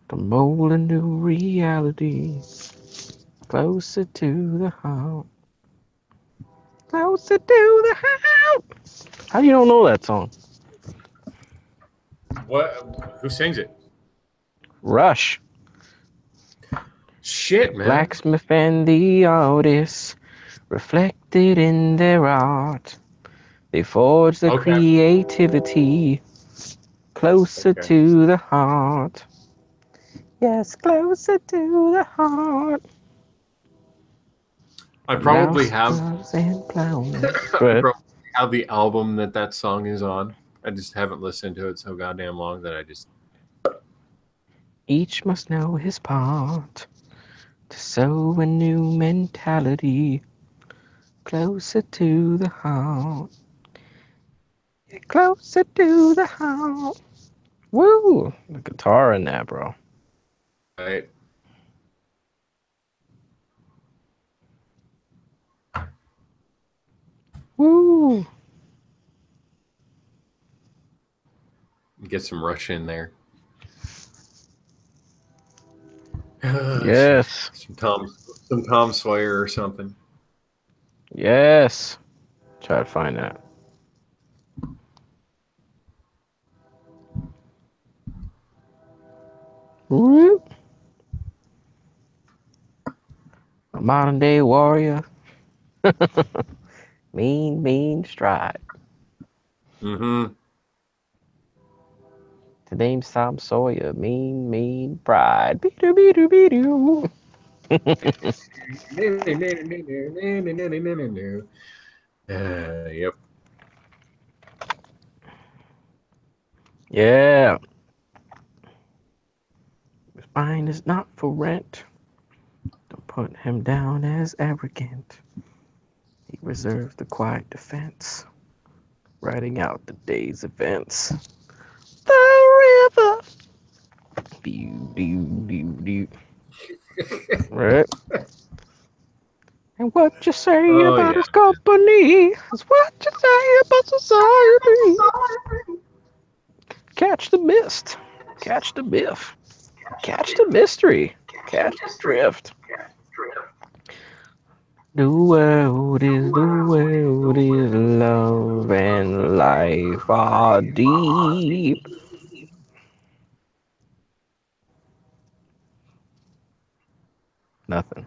to mold a new reality. Closer to the heart. Closer to the heart. How you don't know that song? What? Who sings it? Rush. Shit, man. Blacksmith and the artist reflected in their art. They forge the Okay. creativity closer Okay. to the heart. Yes, closer to the heart. I probably Mouse have. gloves and clowns. Go I ahead. probably have the album that song is on. I just haven't listened to it so goddamn long that I just. Each must know his part to sow a new mentality closer to the heart. Get closer to the house. Woo! The guitar in that, bro. Right. Woo! Get some Rush in there. Yes. Some Tom Sawyer or something. Yes. Try to find that. Woo! A modern day warrior. mean stride. Mm-hmm. The name's Tom Sawyer. Mean pride. Beedoo beedoo beedoo. Yep. Yeah. His mind is not for rent. Don't put him down as arrogant. He reserves the quiet defense, writing out the day's events. The river. Do. Right? And what you say Oh about yeah. his company is what you say about society. Catch the mist. Catch the biff. Catch the mystery. Catch the drift. The world is love and life are deep. Nothing.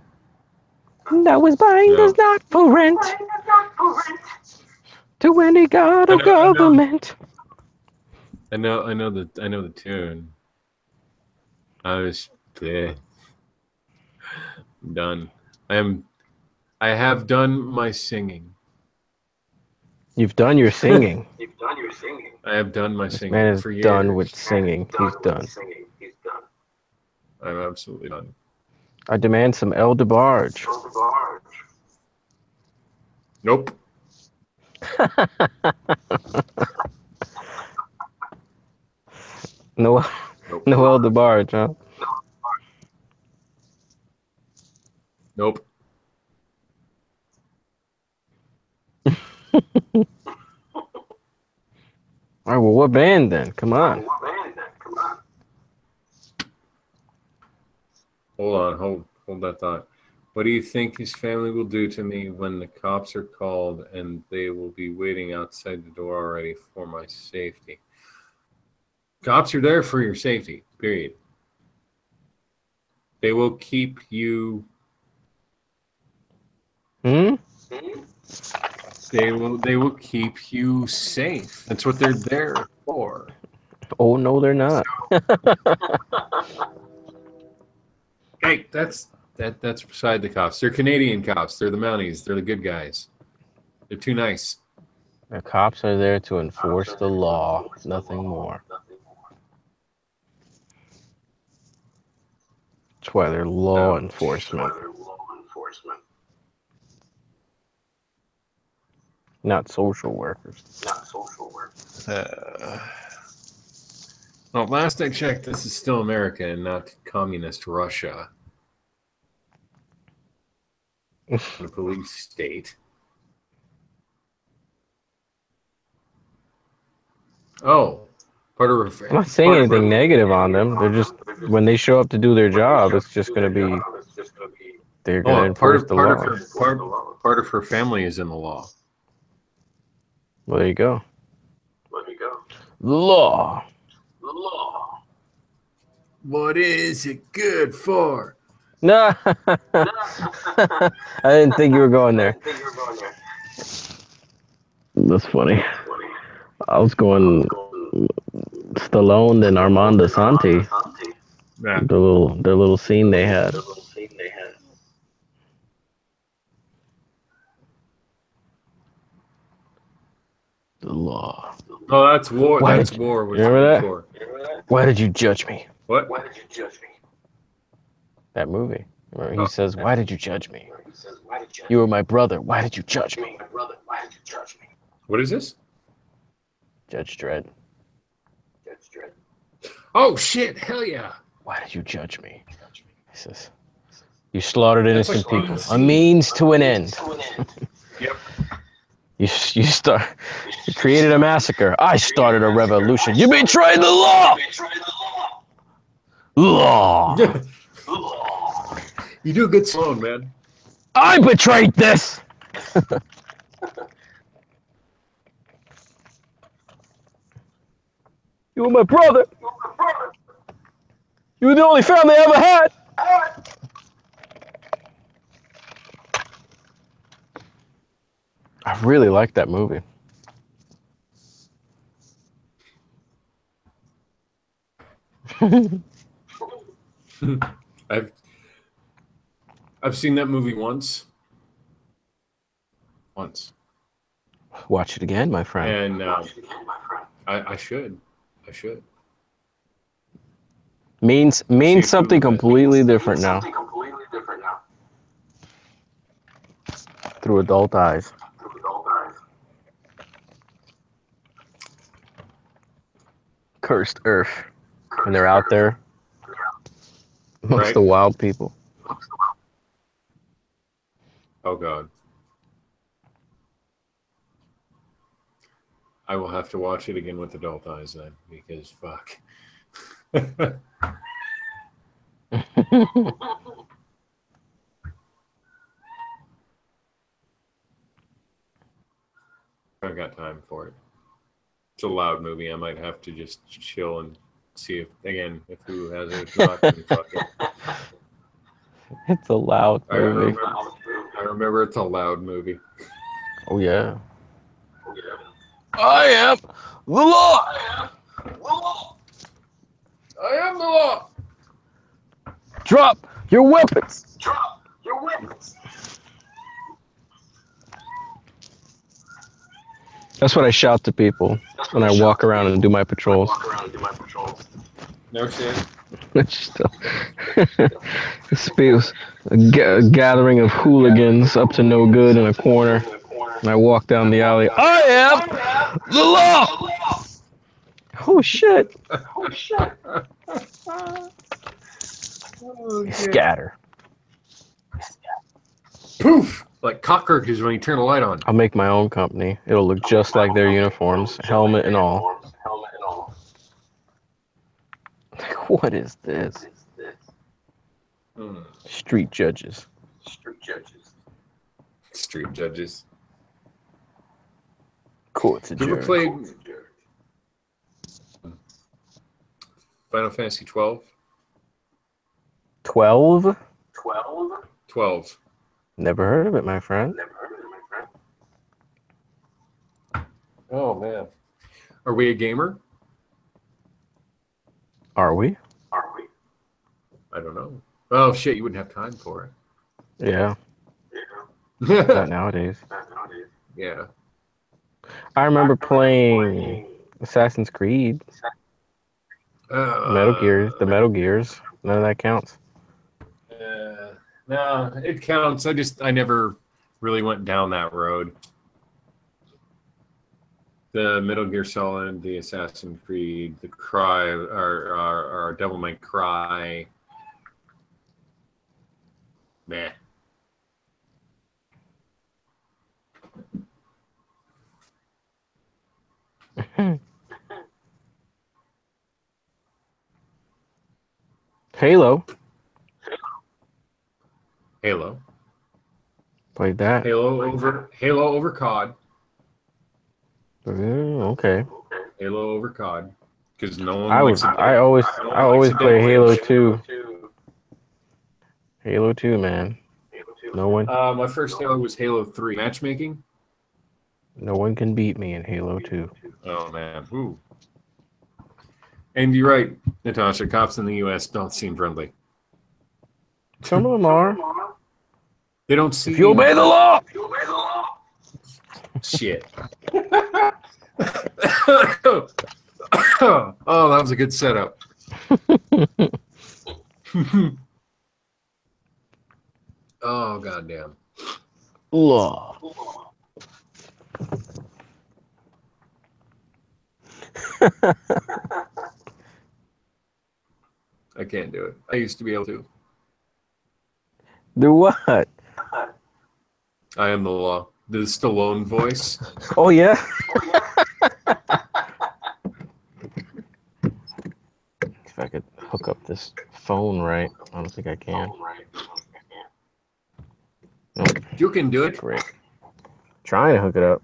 Now his mind is not for rent to any god I or know. government. I know the tune. I was done. I have done my singing. You've done your singing. I have done my This singing man is for years. done with singing. He's done. I'm absolutely done. I demand some El DeBarge. Nope. No, Nope. no El DeBarge, huh? Nope. All right, well, what band then? Come on. Hold that thought. What do you think his family will do to me when the cops are called and they will be waiting outside the door already for my safety? Cops are there for your safety, period. They will keep you. Hmm? They will keep you safe. That's what they're there for. Oh, no, they're not. Hey, that's beside the cops. They're Canadian cops. They're the Mounties. They're the good guys. They're too nice. The cops are there to enforce the law, nothing more. That's why they're law enforcement, not social workers. Well, last I checked, this is still America and not communist Russia. The police state. Oh, I'm not saying anything negative on them. They're just, when they show up to do their job, it's just going to be, they're going to enforce the law. Part of her family is in the law. Well, there you go. The law. What is it good for? No, I didn't think you were going there. That's funny. I was going Stallone and Armando Santi. Yeah. The little scene they had. The law. Oh, that's war. Why That's did war. you remember that? For. Why did you judge me? What? That movie. Where he says, "Why did you judge me? You were my brother. Why did you judge me?" What is this? Judge Dredd. Oh shit! Hell yeah! Why did you judge me? He says, you slaughtered innocent like people. A scene. means to an end. Yep. You created a massacre. I started a revolution. You betrayed the law. Law. You do a good Sloan, man. I betrayed this. You were my brother. You were the only family I ever had. I really like that movie. I've seen that movie once. Watch it again, my friend. And I should. Means something completely different now. Through adult eyes. Cursed Earth. And they're out there amongst the wild people. Oh God. I will have to watch it again with adult eyes then, because fuck. I got time for it. It's a loud movie. I might have to just chill and see if who has it. If not, then fuck it. It's a loud movie. I remember it's a loud movie. Oh yeah. I am the law. I am the law. Drop your weapons. That's what I shout to people when I walk around and do my patrols. No shit. This feels a gathering of hooligans up to no good in a corner. And I walk down the alley. I am the law. Oh shit. Scatter. Poof! Like cockroaches when you turn the light on. I'll make my own company. It'll look just like their uniforms, helmet and all. What is this? Street judges. Street judges. Courts You ever adjourned. played Final Fantasy 12? 12? 12. Never heard of it, my friend. Oh man. Are we a gamer? Are we? I don't know. Oh shit, you wouldn't have time for Yeah. it. Not nowadays. Yeah. I remember playing Assassin's Creed, Metal Gears, the Metal Gears. None of that counts. No, it counts. I never really went down that road. The Metal Gear Solid, the Assassin's Creed, the Cry, or Devil May Cry. Meh. Halo. Played that. Halo over COD. Okay. Halo over COD. Because no one I always play Halo 2. Halo 2, man. No one. My first Halo was Halo 3. Matchmaking? No one can beat me in Halo 2. Oh man. Ooh. And you're right, Natasha. Cops in the U.S. don't seem friendly. Some of them are. They don't see. If you obey the law. Shit. Oh, that was a good setup. Oh, goddamn. Law. I can't do it. I used to be able to. Do what? I am the law. The Stallone voice. Oh yeah. If I could hook up this phone right, I don't think I can. Nope. You can do it. Great. Trying to hook it up.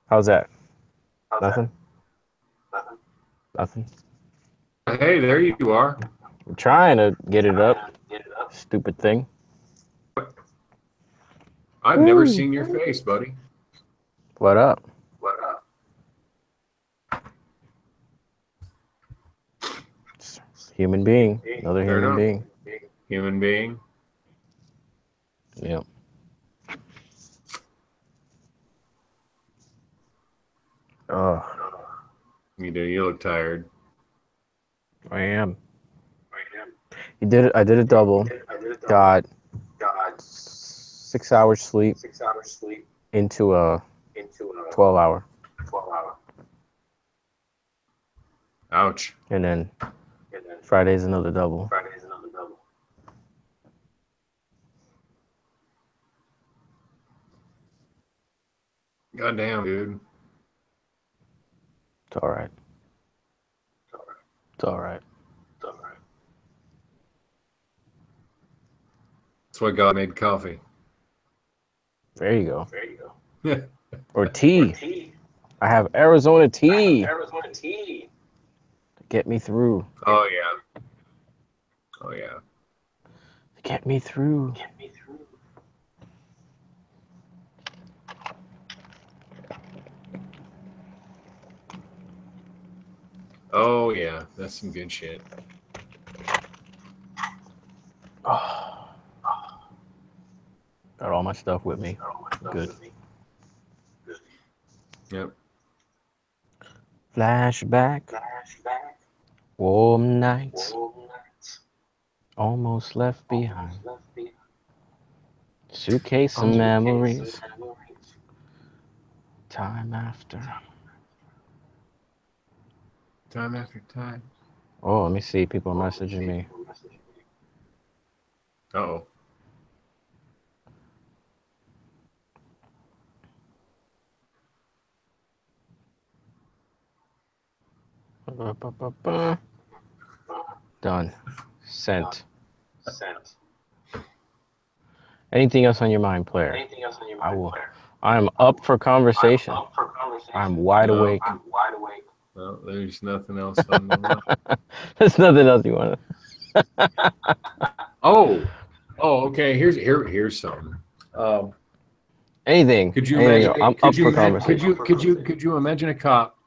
How's that? Nothing? Nothing? Hey, there you are. I'm trying to get it up. Stupid thing. I've never seen your face, buddy. What up? Human being. Another Fair human enough. being. Human being. Yep. Oh, You do. You look tired. I am. You did it. I did a double. Got 6 hours sleep into a 12-hour. Ouch. And then Friday's another double. Goddamn, dude. It's all right. It's all right. That's why God made coffee. There you go. Yeah. Or tea. I have Arizona tea. To get me through. Oh yeah. Oh yeah. To get me through. Oh yeah. That's some good shit. Oh. Got all my stuff with me. Good. Yep. Flashback. Warm nights. Almost left behind. Suitcase of memories. Time after. Time after time. Oh, let me see. People are messaging me. Uh-oh. Done. Sent. Anything else on your mind, player? I am up for conversation. I'm wide awake. Well, there's nothing else on the line. There's nothing else you want to. Oh, okay. Here's something. Anything. Could you Anything. imagine? I'm up for conversation. Could you imagine a cop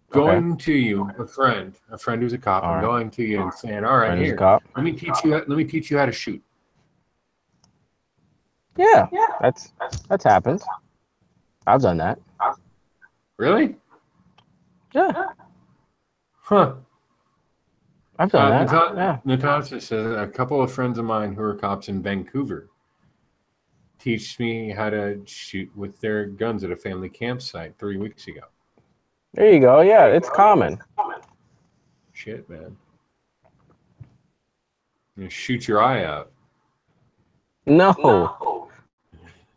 going to you, a friend who's a cop, and going to you and saying, "All right, Friend who's a here, cop. let me teach you how to shoot." Yeah, that's happened. I've done that. Really? Yeah, Huh. I've done that. Yeah. Natasha says a couple of friends of mine who are cops in Vancouver teach me how to shoot with their guns at a family campsite 3 weeks ago. There you go. Yeah, it's common. Shit, man. You shoot your eye out. No.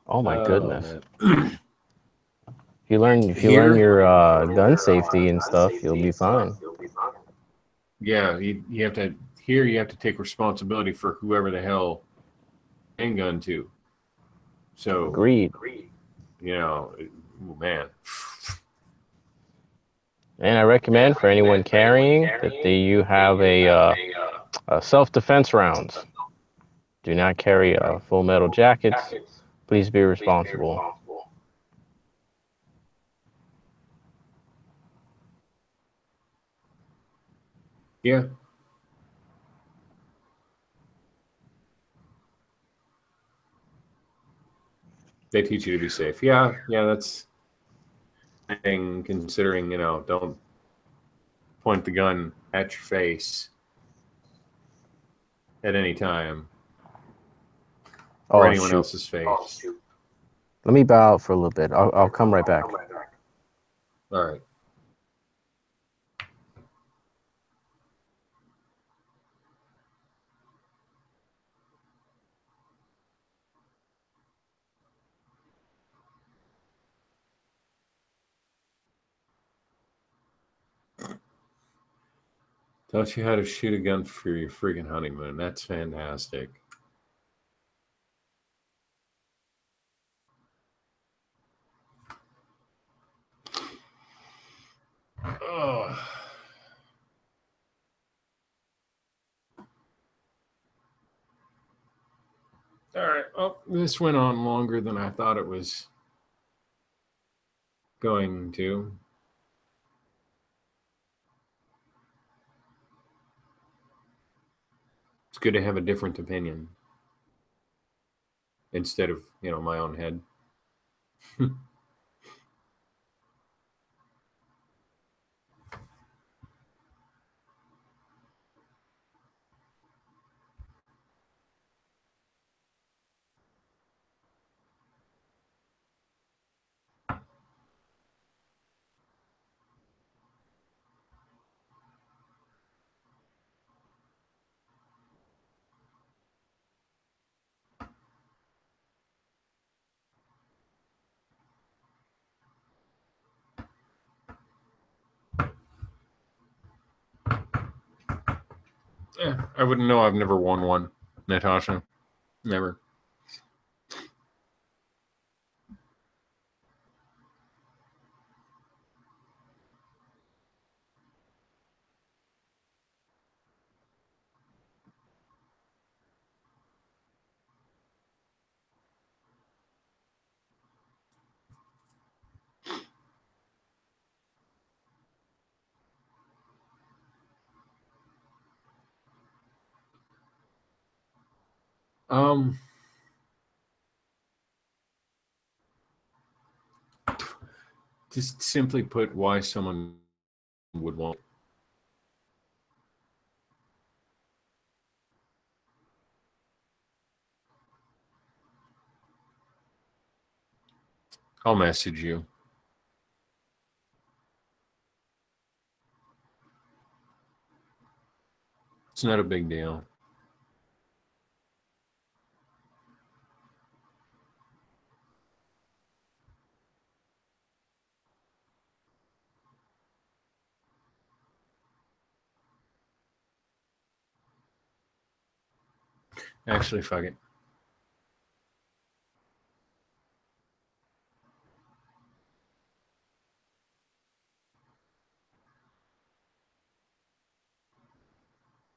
Oh my goodness. If you learn your gun safety and stuff, you'll be fine. Yeah, you have to here. You have to take responsibility for whoever the hell handgun to. So Agreed. You know, man. And I recommend for anyone carrying that you have a self-defense rounds. Do not carry full metal jackets. Please be responsible. Yeah. They teach you to be safe. Yeah, that's thing considering, don't point the gun at your face at any time. or Oh, anyone shoot. else's face. Let me bow out for a little bit. I'll come right back. All right. Taught you how to shoot a gun for your freaking honeymoon. That's fantastic. Oh. All right. Well, this went on longer than I thought it was going to. It's good to have a different opinion instead of, my own head. I wouldn't know. I've never won one, Natasha. Never. Just simply put, why someone would want. I'll message you. It's not a big deal. Actually, fuck it.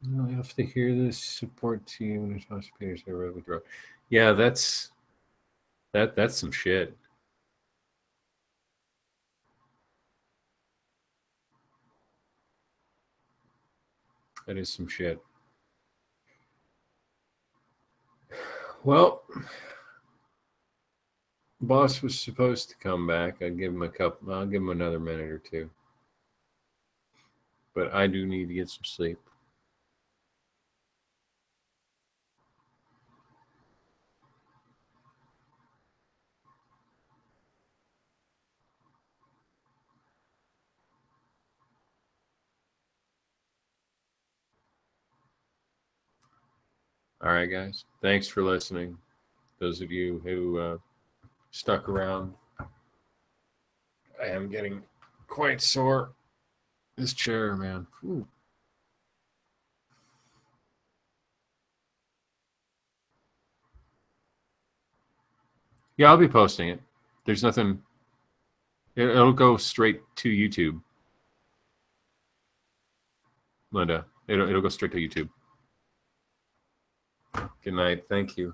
I have to hear this support team. Natasha Peters, I read withdraw. Yeah, that's some shit. That is some shit. Well, boss was supposed to come back. I'll give him another minute or two. But I do need to get some sleep. All right, guys. Thanks for listening. Those of you who stuck around. I am getting quite sore. This chair, man. Ooh. Yeah, I'll be posting it. There's nothing. It'll go straight to YouTube, Linda. It'll go straight to YouTube. Good night. Thank you.